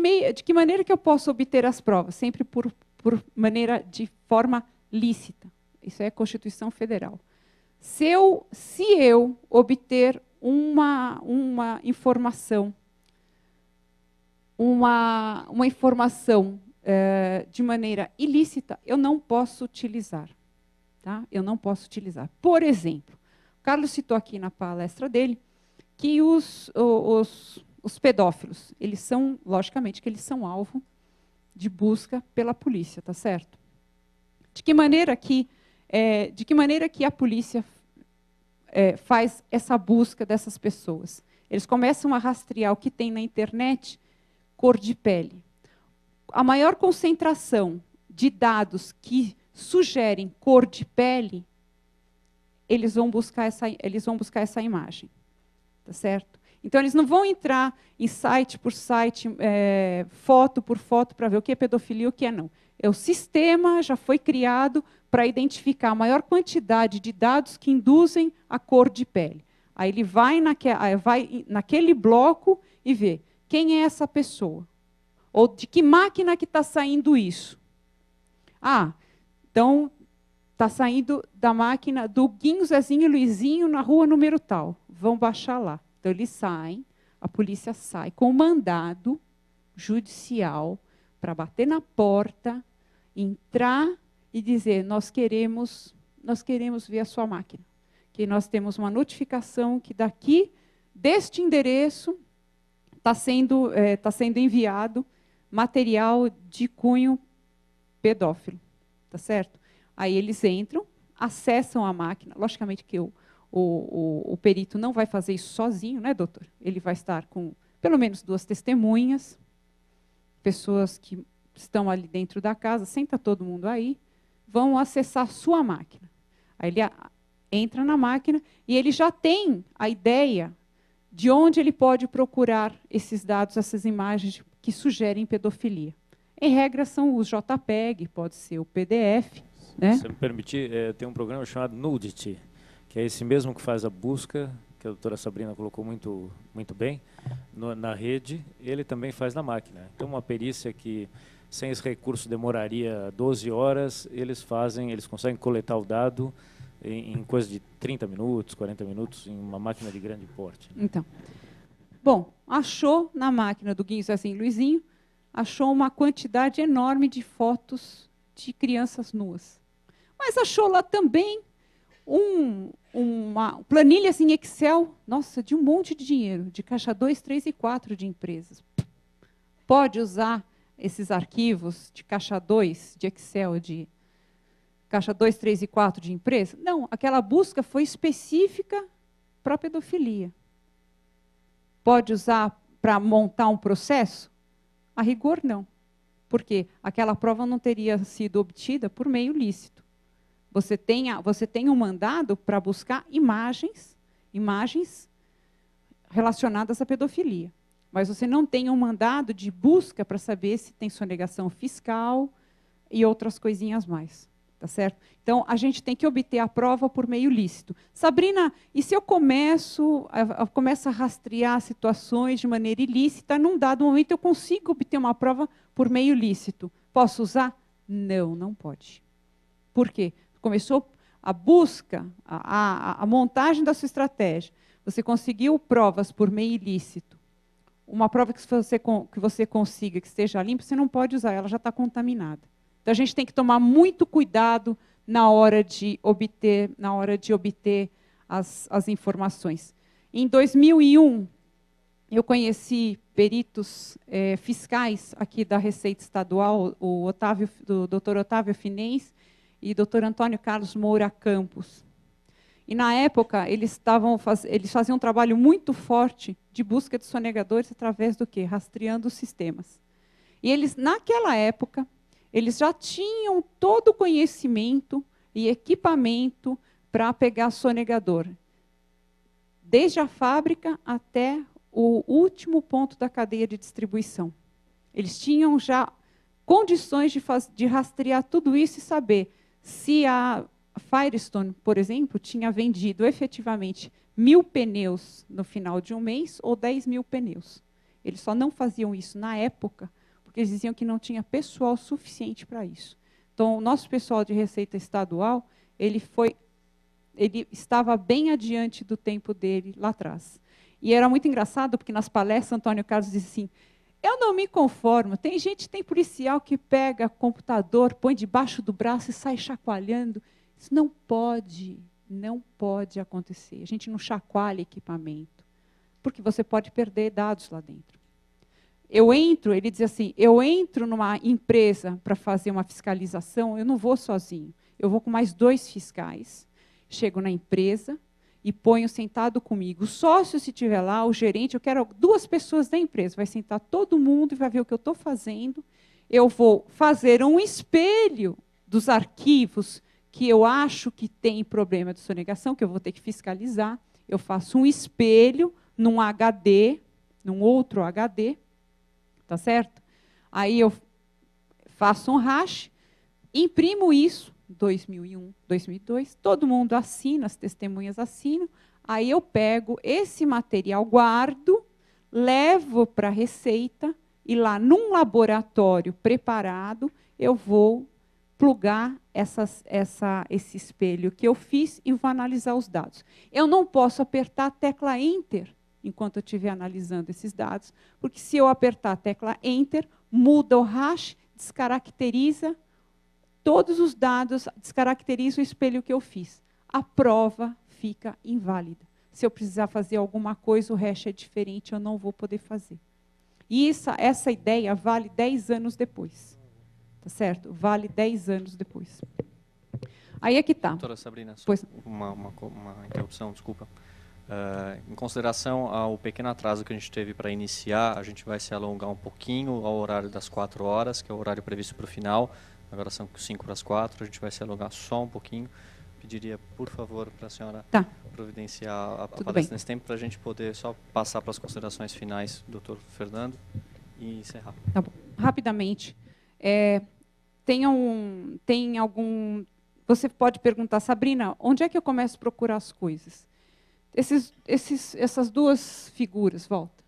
maneira que eu posso obter as provas? Sempre por de forma lícita. Isso é Constituição Federal. Se eu obter uma informação, de maneira ilícita, eu não posso utilizar. Tá? Eu não posso utilizar. Por exemplo, o Carlos citou aqui na palestra dele que os pedófilos, logicamente, que eles são alvo de busca pela polícia, tá certo? De que maneira que a polícia faz essa busca dessas pessoas? Eles começam a rastrear o que tem na internet, cor de pele. A maior concentração de dados que sugerem cor de pele, eles vão buscar essa imagem, tá certo? Então, eles não vão entrar em site por site, foto por foto, para ver o que é pedofilia e o que é não. O sistema já foi criado para identificar a maior quantidade de dados que induzem a cor de pele. Aí ele vai naquele bloco e vê quem é essa pessoa. Ou de que máquina que está saindo isso. Então, está saindo da máquina do Guinho, Zezinho e Luizinho na rua número tal. Vão baixar lá. Então, eles saem, a polícia sai com mandado judicial para bater na porta, entrar e dizer, nós queremos ver a sua máquina. Que nós temos uma notificação que deste endereço, está sendo enviado material de cunho pedófilo. Tá certo? Aí eles entram, acessam a máquina. Logicamente que o perito não vai fazer isso sozinho, né, doutor? Ele vai estar com pelo menos 2 testemunhas, pessoas que estão ali dentro da casa, senta todo mundo aí, vão acessar a sua máquina. Aí ele entra na máquina e ele já tem a ideia de onde ele pode procurar esses dados, essas imagens que sugerem pedofilia. Em regra, são os JPEG, pode ser o PDF. Né? Se me permitir, tem um programa chamado Nudity, que é esse mesmo que faz a busca, que a doutora Sabrina colocou muito bem, na rede, ele também faz na máquina. Então, uma perícia que, sem esse recurso, demoraria 12 horas, eles conseguem coletar o dado em coisa de 30 minutos, 40 minutos, em uma máquina de grande porte. Né? Então, bom, achou na máquina do Guinho, Zezinho e Luizinho, achou uma quantidade enorme de fotos de crianças nuas. Mas achou lá também uma planilha em Excel, nossa, de um monte de dinheiro, de caixa 2, 3 e 4 de empresas. Pode usar esses arquivos de caixa 2, de Excel, de caixa 2, 3 e 4 de empresa? Não, aquela busca foi específica para a pedofilia. Pode usar para montar um processo? A rigor, não. Porque aquela prova não teria sido obtida por meio lícito. Você tem um mandado para buscar imagens relacionadas à pedofilia. Mas você não tem um mandado de busca para saber se tem sonegação fiscal e outras coisinhas mais. Tá certo? Então, a gente tem que obter a prova por meio lícito. Sabrina, e se eu começo a rastrear situações de maneira ilícita, num dado momento eu consigo obter uma prova por meio lícito. Posso usar? Não, não pode. Por quê? Começou a busca, a montagem da sua estratégia. Você conseguiu provas por meio ilícito. Uma prova que você consiga, que esteja limpa, você não pode usar, ela já está contaminada. Então, a gente tem que tomar muito cuidado na hora de obter as informações. Em 2001, eu conheci peritos fiscais aqui da Receita Estadual, o Dr. Otávio Finens e Dr. Antônio Carlos Moura Campos. E, na época, eles faziam um trabalho muito forte de busca de sonegadores através do quê? Rastreando os sistemas. E eles, naquela época, eles já tinham todo o conhecimento e equipamento para pegar sonegador, desde a fábrica até o último ponto da cadeia de distribuição. Eles tinham já condições de rastrear tudo isso e saber se a Firestone, por exemplo, tinha vendido efetivamente 1.000 pneus no final de um mês ou 10.000 pneus. Eles só não faziam isso na época, porque eles diziam que não tinha pessoal suficiente para isso. Então, o nosso pessoal de Receita Estadual, ele estava bem adiante do tempo dele lá atrás. E era muito engraçado, porque nas palestras, Antônio Carlos disse assim, eu não me conformo, tem policial que pega computador, põe debaixo do braço e sai chacoalhando. Isso não pode acontecer. A gente não chacoalha equipamento, porque você pode perder dados lá dentro. Ele diz assim, eu entro numa empresa para fazer uma fiscalização, eu não vou sozinho, eu vou com mais 2 fiscais, chego na empresa e ponho sentado comigo. O sócio, se estiver lá, o gerente, eu quero 2 pessoas da empresa, vai sentar todo mundo e vai ver o que eu estou fazendo. Eu vou fazer um espelho dos arquivos que eu acho que tem problema de sonegação, que eu vou ter que fiscalizar. Eu faço um espelho num HD, num outro HD, tá certo? Aí eu faço um hash, imprimo isso, 2001, 2002, todo mundo assina, as testemunhas assinam, aí eu pego esse material, guardo, levo para a Receita, e lá num laboratório preparado, eu vou plugar esse espelho que eu fiz e vou analisar os dados. Eu não posso apertar a tecla Enter enquanto eu estiver analisando esses dados, porque se eu apertar a tecla Enter, muda o hash, descaracteriza todos os dados, descaracteriza o espelho que eu fiz. A prova fica inválida. Se eu precisar fazer alguma coisa, o hash é diferente, eu não vou poder fazer. E essa ideia vale 10 anos depois. Tá certo? Vale 10 anos depois. Aí é que está. Doutora Sabrina, só uma interrupção, desculpa. Em consideração ao pequeno atraso que a gente teve para iniciar, a gente vai se alongar um pouquinho ao horário das 4 horas, que é o horário previsto para o final. Agora são 5 para as 4, a gente vai se alongar só um pouquinho. Pediria, por favor, para a senhora providenciar a palestra nesse tempo, para a gente poder só passar para as considerações finais do doutor Fernando e encerrar. Tá bom. Rapidamente. Tem algum... Você pode perguntar, Sabrina, onde é que eu começo a procurar as coisas? Essas 2 figuras, volta.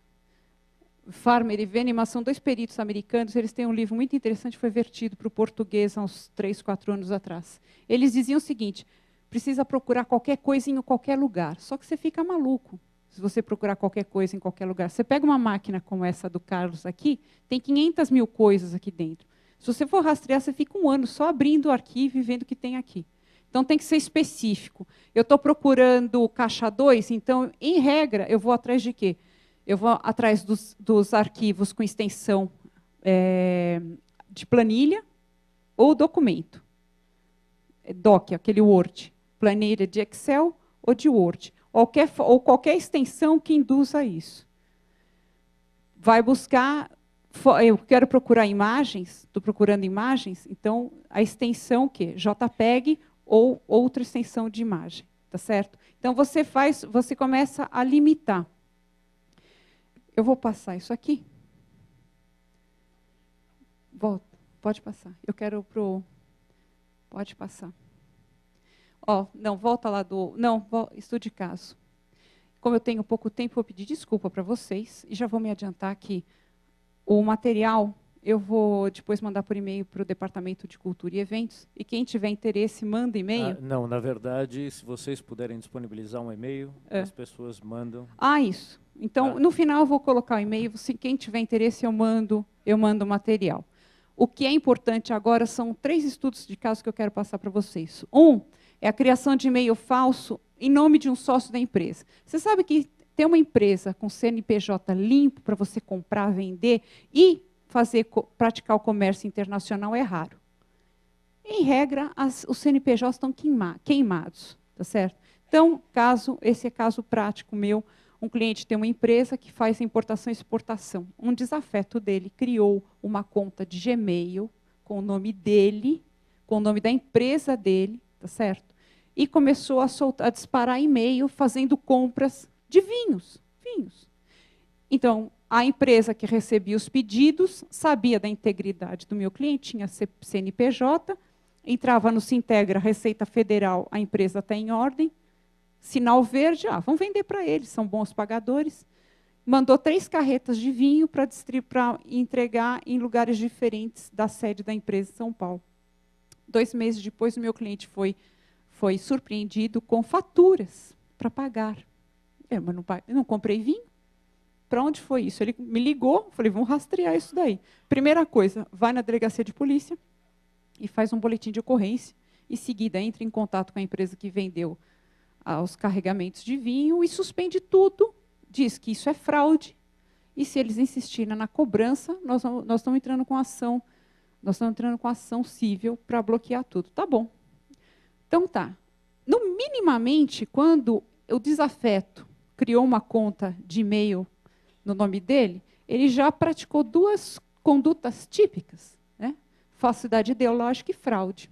Farmer e Veneman são 2 peritos americanos, eles têm um livro muito interessante, foi vertido para o português há uns 3, 4 anos atrás. Eles diziam o seguinte, precisa procurar qualquer coisa em qualquer lugar, só que você fica maluco se você procurar qualquer coisa em qualquer lugar. Você pega uma máquina como essa do Carlos aqui, tem 500.000 coisas aqui dentro. Se você for rastrear, você fica 1 ano só abrindo o arquivo e vendo o que tem aqui. Então, tem que ser específico. Eu estou procurando caixa 2, então, em regra, eu vou atrás de quê? Eu vou atrás dos arquivos com extensão de planilha ou documento. Doc, aquele Word. Planilha de Excel ou de Word. Ou qualquer extensão que induza isso. Vai buscar... Eu quero procurar imagens, estou procurando imagens, então a extensão o quê? JPEG ou outra extensão de imagem, tá certo? Então você começa a limitar. Eu vou passar isso aqui. Volta, pode passar. Eu quero pode passar. Não, volta lá estudo de caso. Como eu tenho pouco tempo, vou pedir desculpa para vocês e já vou me adiantar aqui. O material eu vou depois mandar por e-mail para o Departamento de Cultura e Eventos, e quem tiver interesse, manda e-mail. Não, na verdade, se vocês puderem disponibilizar um e-mail, as pessoas mandam. Isso. Então, no final eu vou colocar o e-mail, quem tiver interesse, eu mando o material. O que é importante agora são 3 estudos de caso que eu quero passar para vocês. Um é a criação de e-mail falso em nome de um sócio da empresa. Você sabe que ter uma empresa com CNPJ limpo para você comprar, vender e praticar o comércio internacional é raro. Em regra, os CNPJs estão queimados, tá certo? Então, esse é caso prático meu. Um cliente tem uma empresa que faz importação e exportação. Um desafeto dele criou uma conta de Gmail com o nome dele, com o nome da empresa dele, tá certo? E começou a disparar e-mail fazendo compras de vinhos. Então, a empresa que recebia os pedidos sabia da integridade do meu cliente, tinha CNPJ, entrava no Sintegra, Receita Federal, a empresa está em ordem, sinal verde, vamos vender para eles, são bons pagadores. Mandou 3 carretas de vinho para entregar em lugares diferentes da sede da empresa em São Paulo. 2 meses depois, o meu cliente foi surpreendido com faturas para pagar. Mas eu não comprei vinho? Para onde foi isso? Ele me ligou, falei, vamos rastrear isso daí. Primeira coisa, vai na delegacia de polícia e faz um boletim de ocorrência. Em seguida, entra em contato com a empresa que vendeu os carregamentos de vinho e suspende tudo, diz que isso é fraude. E se eles insistirem na cobrança, nós estamos entrando com ação, civil para bloquear tudo. Tá bom. Então tá. Minimamente, quando o desafeto criou uma conta de e-mail no nome dele, ele já praticou 2 condutas típicas, né? Falsidade ideológica e fraude.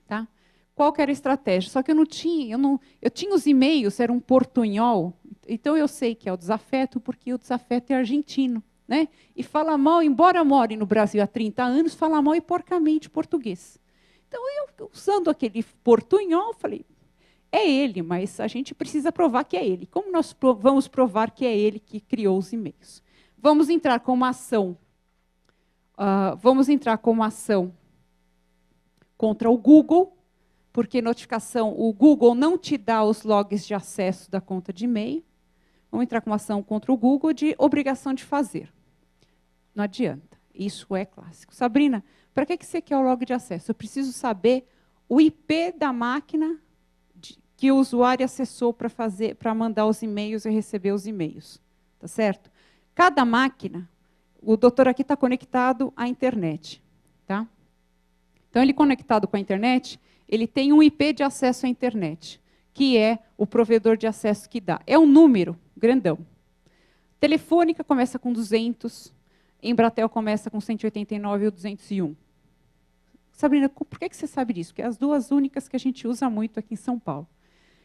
Tá? Qual que era a estratégia? Só que eu tinha os e-mails, era um portunhol, então eu sei que é o desafeto, porque o desafeto é argentino, né? E fala mal, embora more no Brasil há 30 anos, fala mal e porcamente português. Então, eu, usando aquele portunhol, falei, é ele, mas a gente precisa provar que é ele. Como nós vamos provar que é ele que criou os e-mails? Vamos entrar com uma ação. Contra o Google, porque o Google não te dá os logs de acesso da conta de e-mail. Vamos entrar com uma ação contra o Google de obrigação de fazer. Não adianta. Isso é clássico. Sabrina, para que você quer o log de acesso? Eu preciso saber o IP da máquina que o usuário acessou para mandar os e-mails e receber os e-mails. Tá certo? Cada máquina, o doutor aqui está conectado à internet. Tá? Então, ele conectado com a internet, ele tem um IP de acesso à internet, que é o provedor de acesso que dá. É um número grandão. Telefônica começa com 200, Embratel começa com 189 ou 201. Sabrina, por que você sabe disso? Porque é as 2 únicas que a gente usa muito aqui em São Paulo.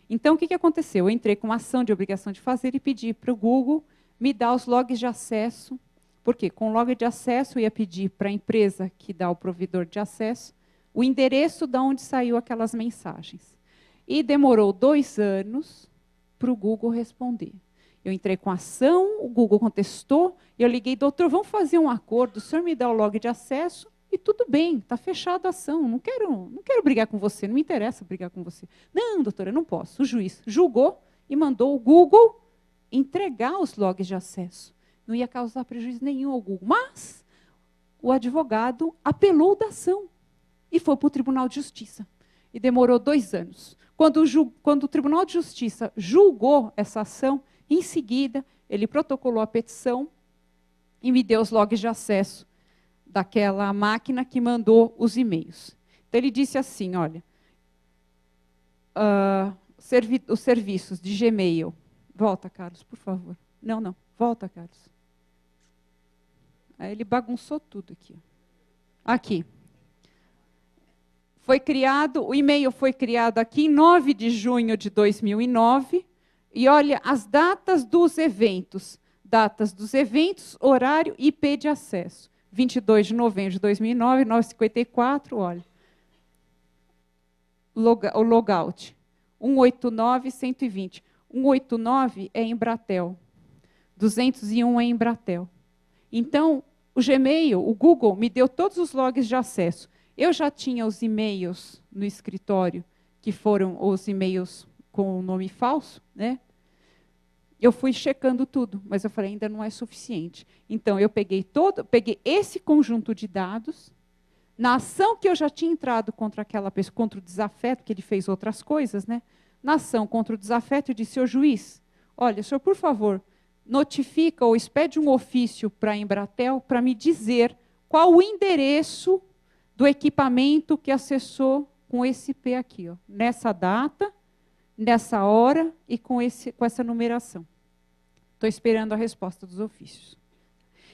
Então, o que aconteceu? Eu entrei com uma ação de obrigação de fazer e pedi para o Google me dar os logs de acesso. Por quê? Com o log de acesso, eu ia pedir para a empresa que dá o provedor de acesso o endereço de onde saiu aquelas mensagens. E demorou 2 anos para o Google responder. Eu entrei com a ação, o Google contestou, eu liguei, doutor, vamos fazer um acordo, o senhor me dá o log de acesso e tudo bem, está fechada a ação, não quero brigar com você, não me interessa brigar com você. Não, doutora, eu não posso. O juiz julgou e mandou o Google entregar os logs de acesso. Não ia causar prejuízo nenhum ao Google, mas o advogado apelou da ação e foi para o Tribunal de Justiça. E demorou 2 anos. Quando o Tribunal de Justiça julgou essa ação, em seguida, ele protocolou a petição e me deu os logs de acesso daquela máquina que mandou os e-mails. Então, ele disse assim, olha, os serviços de Gmail... Volta, Carlos, por favor. Não, volta, Carlos. Aí ele bagunçou tudo aqui. Aqui. O e-mail foi criado aqui em 9 de junho de 2009, e olha as datas dos eventos. Datas dos eventos, horário e IP de acesso. 22 de novembro de 2009, 9h54, olha. O logout. 189-120. 189 é Embratel. 201 é Embratel. Então, o Gmail, o Google, me deu todos os logs de acesso. Eu já tinha os e-mails no escritório, que foram os e-mails com o nome falso, né? Eu fui checando tudo, mas eu falei, ainda não é suficiente. Então, eu peguei esse conjunto de dados, na ação que eu já tinha entrado contra aquela pessoa, contra o desafeto, que ele fez outras coisas, né? Na ação contra o desafeto, eu disse, ô juiz, olha, senhor, por favor, notifica ou expede um ofício para a Embratel para me dizer qual o endereço do equipamento que acessou com esse IP aqui, ó, nessa data, nessa hora e com essa numeração. Estou esperando a resposta dos ofícios.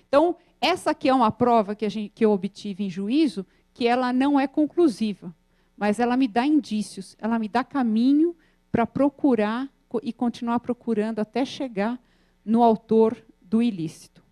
Então, essa aqui é uma prova que eu obtive em juízo, que ela não é conclusiva, mas ela me dá indícios, ela me dá caminho para procurar e continuar procurando até chegar no autor do ilícito.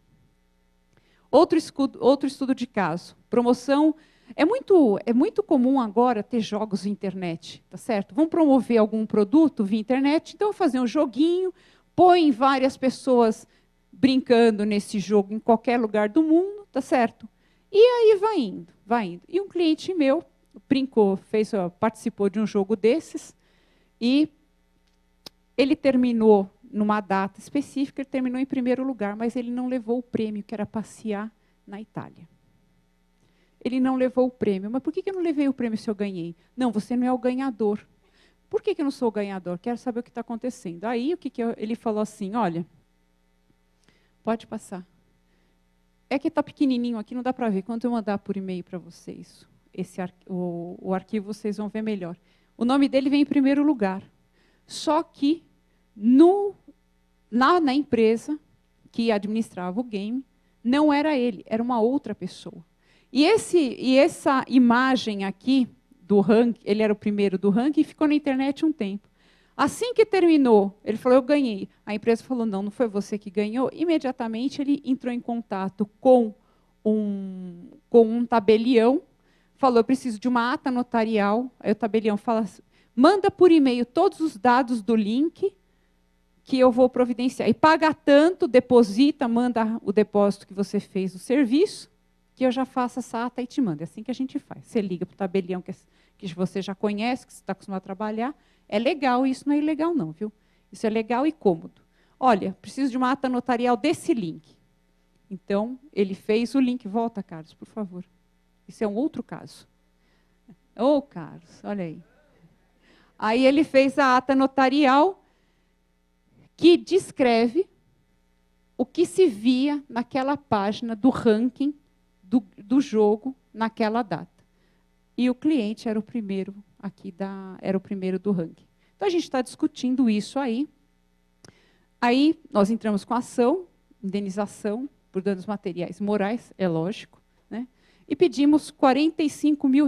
Outro estudo de caso. Promoção. É muito comum agora ter jogos na internet, tá certo? Vão promover algum produto via internet, então vou fazer um joguinho, põe várias pessoas brincando nesse jogo em qualquer lugar do mundo, tá certo? E aí vai indo, vai indo. E um cliente meu brincou, participou de um jogo desses, e ele terminou numa data específica, ele terminou em primeiro lugar, mas ele não levou o prêmio, que era passear na Itália. Ele não levou o prêmio. Mas por que eu não levei o prêmio se eu ganhei? Não, você não é o ganhador. Por que eu não sou o ganhador? Quero saber o que está acontecendo. Aí ele falou assim, olha, pode passar. É que está pequenininho aqui, não dá para ver. Quando eu mandar por e-mail para vocês, o arquivo vocês vão ver melhor. O nome dele vem em primeiro lugar. Só que na empresa que administrava o game, não era ele, era uma outra pessoa. E essa imagem aqui do ranking, ele era o primeiro do ranking e ficou na internet um tempo. Assim que terminou, ele falou, eu ganhei. A empresa falou, não foi você que ganhou. Imediatamente ele entrou em contato com um tabelião, falou, eu preciso de uma ata notarial. Aí o tabelião fala, manda por e-mail todos os dados do link que eu vou providenciar. E paga tanto, deposita, manda o depósito que você fez do serviço, que eu já faço essa ata e te mando. É assim que a gente faz. Você liga para o tabelião que você já conhece, que você está acostumado a trabalhar. É legal, isso não é ilegal não, viu? Isso é legal e cômodo. Olha, preciso de uma ata notarial desse link. Então, ele fez o link. Volta, Carlos, por favor. Isso é um outro caso. Ô, Carlos, olha aí. Aí ele fez a ata notarial que descreve o que se via naquela página do ranking do jogo naquela data. E o cliente era o primeiro era o primeiro do ranking. Então a gente está discutindo isso aí. Aí nós entramos com ação, indenização por danos materiais morais, é lógico, né? E pedimos R$45 mil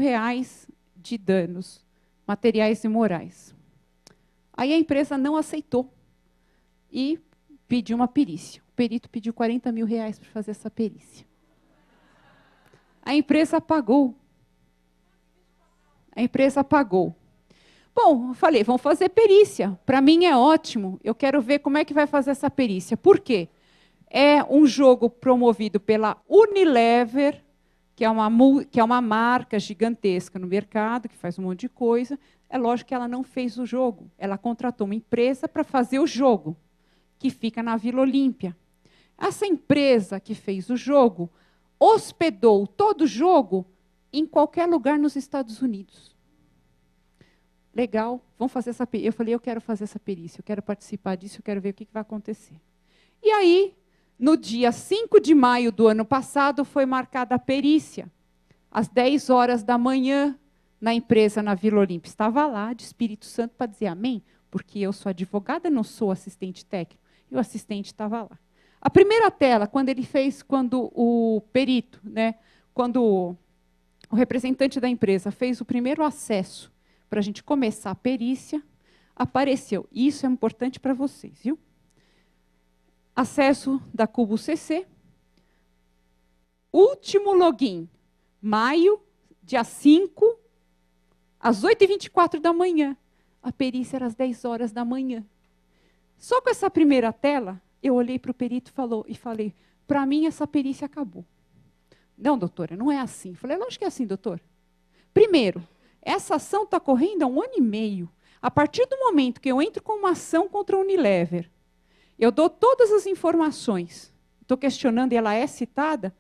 de danos materiais e morais. Aí a empresa não aceitou e pediu uma perícia. O perito pediu R$40 mil para fazer essa perícia. A empresa pagou. A empresa pagou. Bom, eu falei, vamos fazer perícia. Para mim é ótimo. Eu quero ver como é que vai fazer essa perícia. Por quê? É um jogo promovido pela Unilever, que é uma marca gigantesca no mercado, que faz um monte de coisa. É lógico que ela não fez o jogo. Ela contratou uma empresa para fazer o jogo, que fica na Vila Olímpia. Essa empresa que fez o jogo hospedou todo o jogo em qualquer lugar nos Estados Unidos. Legal, vamos fazer essa perícia. Eu falei, eu quero fazer essa perícia, eu quero participar disso, eu quero ver o que vai acontecer. E aí, no dia 5 de maio do ano passado, foi marcada a perícia, às 10 horas da manhã, na empresa na Vila Olímpia. Estava lá, de Espírito Santo, para dizer amém, porque eu sou advogada, não sou assistente técnico, e o assistente estava lá. A primeira tela, quando o perito, né, quando o representante da empresa fez o primeiro acesso para a gente começar a perícia, apareceu. Isso é importante para vocês, viu? Acesso da Cubo CC. Último login, maio, dia 5, às 8h24 da manhã. A perícia era às 10 horas da manhã. Só com essa primeira tela, eu olhei para o perito e falei, para mim essa perícia acabou. Não, doutora, não é assim. Eu falei, lógico que é assim, doutor. Primeiro, essa ação está correndo há 1 ano e meio. A partir do momento que eu entro com uma ação contra a Unilever, eu dou todas as informações, estou questionando e ela é citada,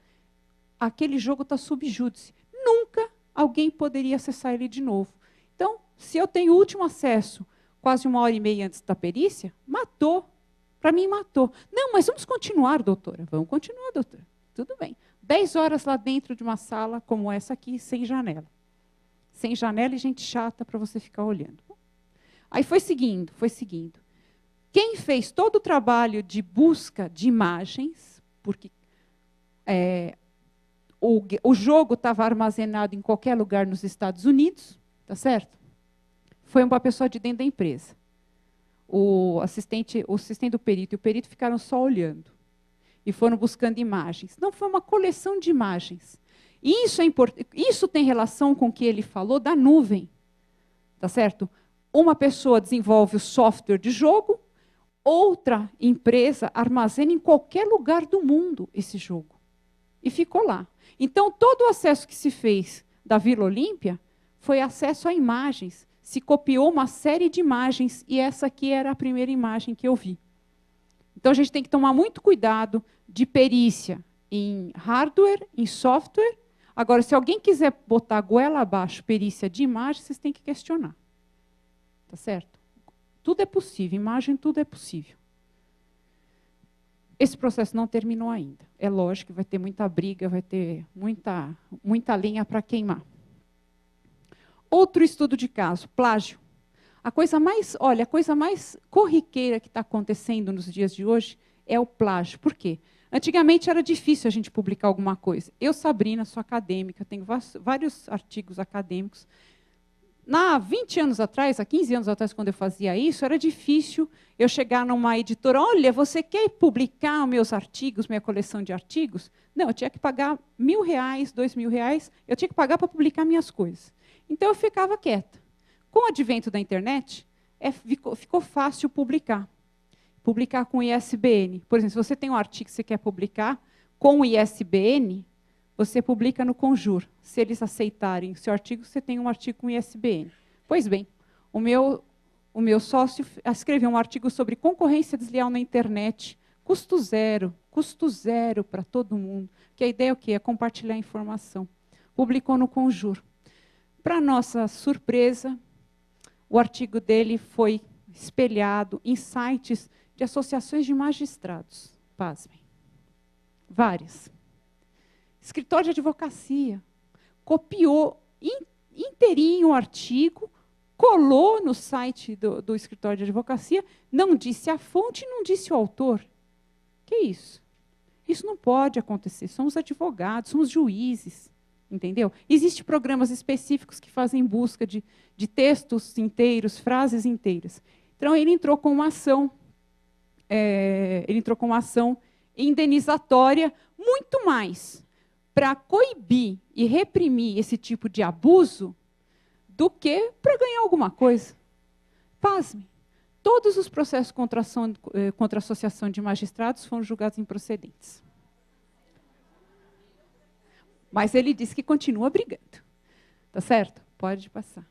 aquele jogo está sub júdice. Nunca alguém poderia acessar ele de novo. Então, se eu tenho o último acesso quase 1 hora e meia antes da perícia, matou. Para mim, matou. Não, mas vamos continuar, doutora. Vamos continuar, doutora. Tudo bem. 10 horas lá dentro de uma sala como essa aqui, sem janela. Sem janela e gente chata para você ficar olhando. Aí foi seguindo, foi seguindo. Quem fez todo o trabalho de busca de imagens, porque o jogo estava armazenado em qualquer lugar nos Estados Unidos, tá certo? Foi uma pessoa de dentro da empresa. O assistente do perito e o perito ficaram só olhando. E foram buscando imagens. Não, foi uma coleção de imagens. E isso é importante. Isso tem relação com o que ele falou da nuvem. Tá certo? Uma pessoa desenvolve o software de jogo, outra empresa armazena em qualquer lugar do mundo esse jogo. E ficou lá. Então, todo o acesso que se fez da Vila Olímpia foi acesso a imagens. Se copiou uma série de imagens, e essa aqui era a primeira imagem que eu vi. Então, a gente tem que tomar muito cuidado de perícia em hardware, em software. Agora, se alguém quiser botar goela abaixo perícia de imagem, vocês têm que questionar. Tá certo? Tudo é possível, imagem, tudo é possível. Esse processo não terminou ainda. É lógico que vai ter muita briga, vai ter muita lenha para queimar. Outro estudo de caso, plágio. A coisa mais corriqueira que está acontecendo nos dias de hoje é o plágio. Por quê? Antigamente era difícil a gente publicar alguma coisa. Eu, Sabrina, sou acadêmica, tenho vários artigos acadêmicos. Há 20 anos atrás, há 15 anos atrás, quando eu fazia isso, era difícil eu chegar numa editora, olha, você quer publicar meus artigos, minha coleção de artigos? Não, eu tinha que pagar R$1.000, R$2.000, eu tinha que pagar para publicar minhas coisas. Então, eu ficava quieta. Com o advento da internet, ficou fácil publicar. Publicar com ISBN. Por exemplo, se você tem um artigo que você quer publicar com ISBN, você publica no Conjur. Se eles aceitarem o seu artigo, você tem um artigo com ISBN. Pois bem, o meu sócio escreveu um artigo sobre concorrência desleal na internet, custo zero para todo mundo. Que a ideia é o quê? É compartilhar informação. Publicou no Conjur. Para nossa surpresa, o artigo dele foi espelhado em sites de associações de magistrados. Pasmem. Várias. Escritório de advocacia. Copiou inteirinho o artigo, colou no site do escritório de advocacia, não disse a fonte e não disse o autor. Que isso? Isso não pode acontecer. Somos advogados, somos juízes. Entendeu? Existem programas específicos que fazem busca de textos inteiros, frases inteiras. Então, ele entrou com uma ação, indenizatória, muito mais para coibir e reprimir esse tipo de abuso do que para ganhar alguma coisa. Pasme. Todos os processos contra a Associação de Magistrados foram julgados improcedentes. Mas ele disse que continua brigando. Tá certo? Pode passar.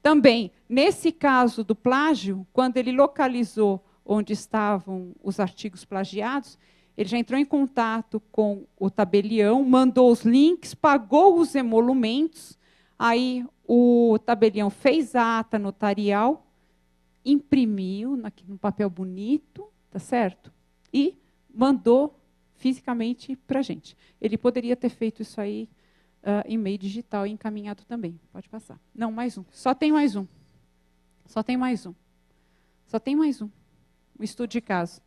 Também, nesse caso do plágio, quando ele localizou onde estavam os artigos plagiados, ele já entrou em contato com o tabelião, mandou os links, pagou os emolumentos, aí o tabelião fez a ata notarial, imprimiu no papel bonito, tá certo? E mandou fisicamente para a gente. Ele poderia ter feito isso aí em meio digital e encaminhado também. Pode passar. Não, mais um. Só tem mais um. Só tem mais um. Só tem mais um. Um estudo de caso.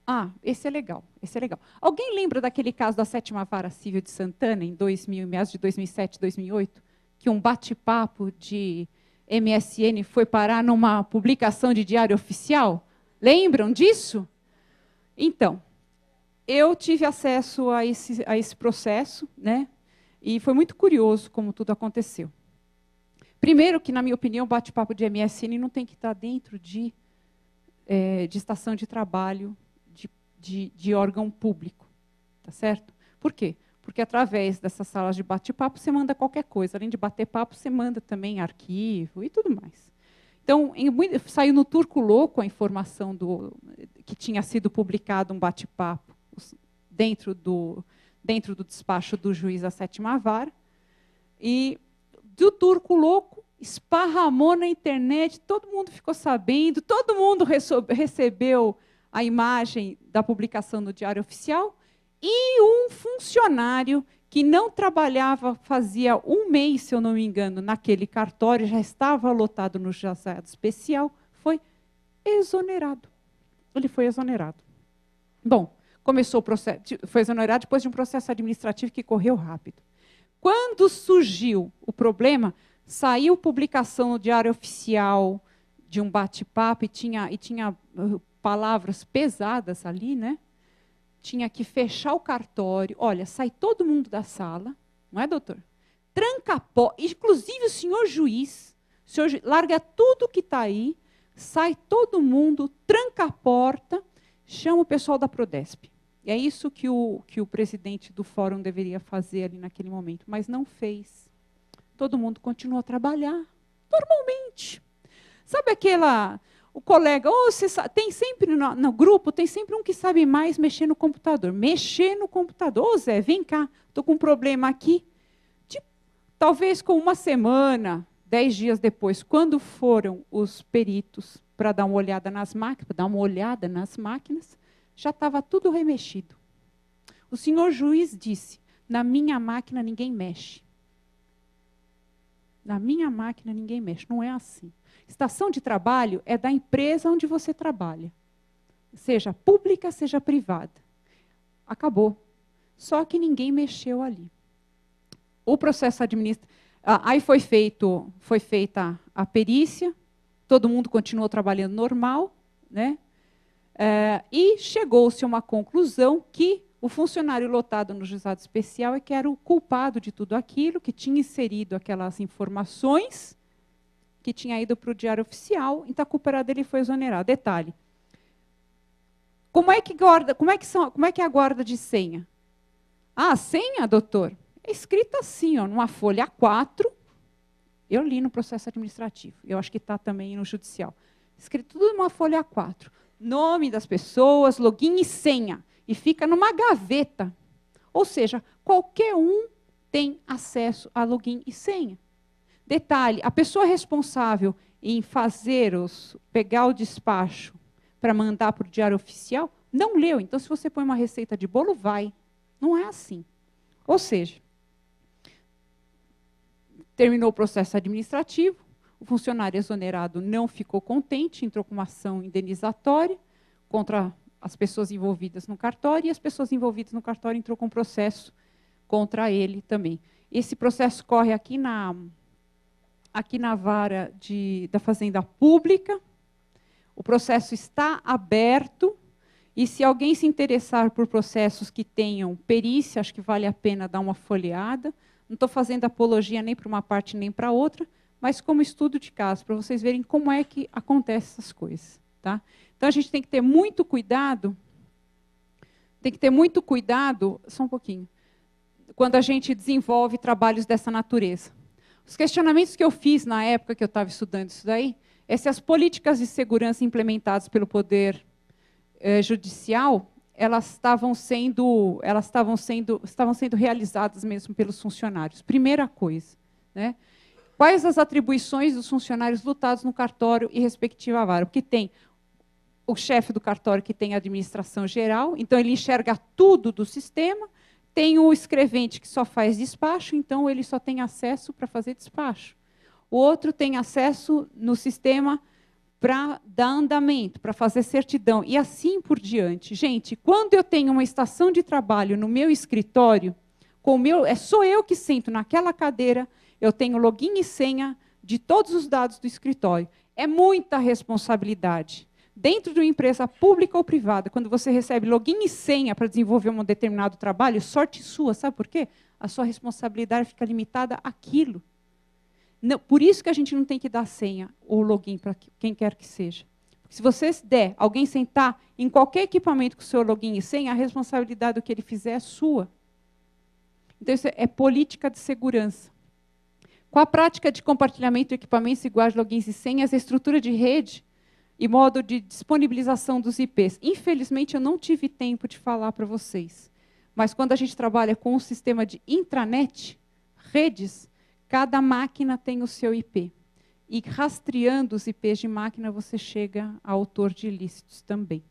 Ah, esse é legal. Esse é legal. Alguém lembra daquele caso da 7ª Vara Civil de Santana, em meados de 2007, 2008? Que um bate-papo de MSN foi parar numa publicação de diário oficial? Lembram disso? Então, eu tive acesso a esse processo, né? E foi muito curioso como tudo aconteceu. Primeiro que, na minha opinião, o bate-papo de MSN não tem que estar dentro de estação de trabalho de órgão público. Tá certo? Por quê? Porque, através dessas salas de bate-papo, você manda qualquer coisa. Além de bater papo, você manda também arquivo e tudo mais. Então, saiu no Turco Louco a informação que tinha sido publicado um bate-papo dentro do despacho do juiz da 7ª Vara. E do Turco Louco esparramou na internet, todo mundo ficou sabendo, todo mundo recebeu a imagem da publicação no Diário Oficial, e um funcionário que não trabalhava fazia um mês, se eu não me engano, naquele cartório, já estava lotado no juizado especial, foi exonerado. Ele foi exonerado. Bom, começou o processo, foi exonerado depois de um processo administrativo que correu rápido. Quando surgiu o problema, saiu publicação no Diário Oficial de um bate-papo e tinha palavras pesadas ali, né? Tinha que fechar o cartório. Olha, sai todo mundo da sala, não é, doutor? Tranca a porta, inclusive o senhor juiz, larga tudo que está aí, sai todo mundo, tranca a porta, chama o pessoal da Prodesp. E é isso que o presidente do fórum deveria fazer ali naquele momento, mas não fez. Todo mundo continuou a trabalhar, normalmente. Sabe o colega, tem sempre no grupo, tem sempre um que sabe mais mexer no computador. Mexer no computador. Ô Zé, vem cá, estou com um problema aqui. Talvez com uma semana, 10 dias depois, quando foram os peritos para dar uma olhada nas máquinas, já estava tudo remexido. O senhor juiz disse, na minha máquina ninguém mexe. Na minha máquina ninguém mexe, não é assim. Estação de trabalho é da empresa onde você trabalha. Seja pública, seja privada. Acabou. Só que ninguém mexeu ali. O processo administrativo... Aí foi feita a perícia, todo mundo continuou trabalhando normal, né? E chegou-se a uma conclusão que o funcionário lotado no juizado especial é que era o culpado de tudo aquilo, que tinha inserido aquelas informações, que tinha ido para o Diário Oficial, então a culpa era dele e foi exonerado. Detalhe, como é que é a guarda de senha? A senha, doutor, é escrita assim, ó, numa folha A4, eu li no processo administrativo, eu acho que está também no judicial, escrito tudo numa folha A4, nome das pessoas, login e senha, e fica numa gaveta, ou seja, qualquer um tem acesso a login e senha. Detalhe, a pessoa responsável em pegar o despacho para mandar para o Diário Oficial, não leu. Então, se você põe uma receita de bolo, vai. Não é assim. Ou seja, terminou o processo administrativo, o funcionário exonerado não ficou contente, entrou com uma ação indenizatória contra as pessoas envolvidas no cartório, e as pessoas envolvidas no cartório entrou com processo contra ele também. Esse processo corre aqui na vara da Fazenda Pública, o processo está aberto, e se alguém se interessar por processos que tenham perícia, acho que vale a pena dar uma folheada. Não estou fazendo apologia nem para uma parte nem para outra, mas como estudo de caso, para vocês verem como é que acontecem essas coisas. Tá? Então, a gente tem que ter muito cuidado, só um pouquinho, quando a gente desenvolve trabalhos dessa natureza. Os questionamentos que eu fiz na época que eu estava estudando isso daí, é se as políticas de segurança implementadas pelo Poder Judicial, estavam sendo realizadas mesmo pelos funcionários. Primeira coisa, né? Quais as atribuições dos funcionários lutados no cartório e respectiva vara? Porque tem o chefe do cartório que tem a administração geral, então ele enxerga tudo do sistema. Tem o escrevente que só faz despacho, então ele só tem acesso para fazer despacho. O outro tem acesso no sistema para dar andamento, para fazer certidão, e assim por diante. Gente, quando eu tenho uma estação de trabalho no meu escritório, sou eu que sento naquela cadeira, eu tenho login e senha de todos os dados do escritório. É muita responsabilidade. Dentro de uma empresa pública ou privada, quando você recebe login e senha para desenvolver um determinado trabalho, sorte sua, sabe por quê? A sua responsabilidade fica limitada àquilo. Não, por isso que a gente não tem que dar senha ou login para quem quer que seja. Porque se você der alguém sentar em qualquer equipamento com o seu login e senha, a responsabilidade do que ele fizer é sua. Então, isso é política de segurança. Com a prática de compartilhamento de equipamentos iguais de logins e senhas, a estrutura de rede e modo de disponibilização dos IPs. Infelizmente, eu não tive tempo de falar para vocês. Mas quando a gente trabalha com um sistema de intranet, redes, cada máquina tem o seu IP. e rastreando os IPs de máquina, você chega a autor de ilícitos também.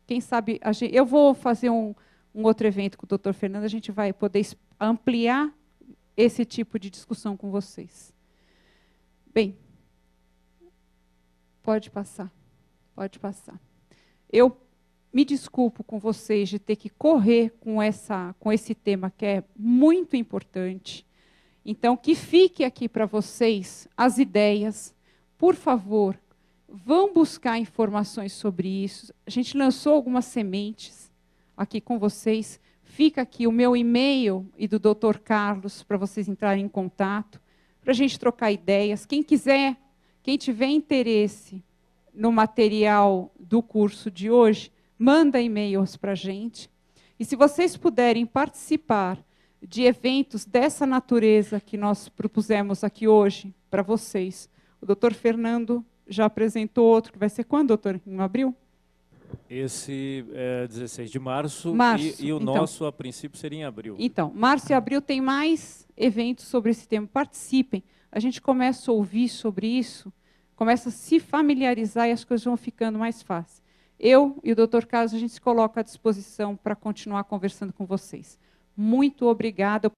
Quem sabe, eu vou fazer um outro evento com o Dr. Fernando, a gente vai poder ampliar esse tipo de discussão com vocês. Bem, pode passar, pode passar. Eu me desculpo com vocês de ter que correr com esse tema que é muito importante. Então, que fique aqui para vocês as ideias. Por favor, vão buscar informações sobre isso. A gente lançou algumas sementes aqui com vocês. Fica aqui o meu e-mail e do Dr. Carlos para vocês entrarem em contato, para a gente trocar ideias. Quem quiser, quem tiver interesse no material do curso de hoje, manda e-mails para a gente. E se vocês puderem participar de eventos dessa natureza que nós propusemos aqui hoje para vocês. O doutor Fernando já apresentou outro, que vai ser quando, doutor? Em abril? Esse é 16 de março, e o então, nosso, a princípio, seria em abril. Então, março e abril tem mais eventos sobre esse tema. Participem. A gente começa a ouvir sobre isso, começa a se familiarizar e as coisas vão ficando mais fáceis. Eu e o doutor Carlos, a gente se coloca à disposição para continuar conversando com vocês. Muito obrigada.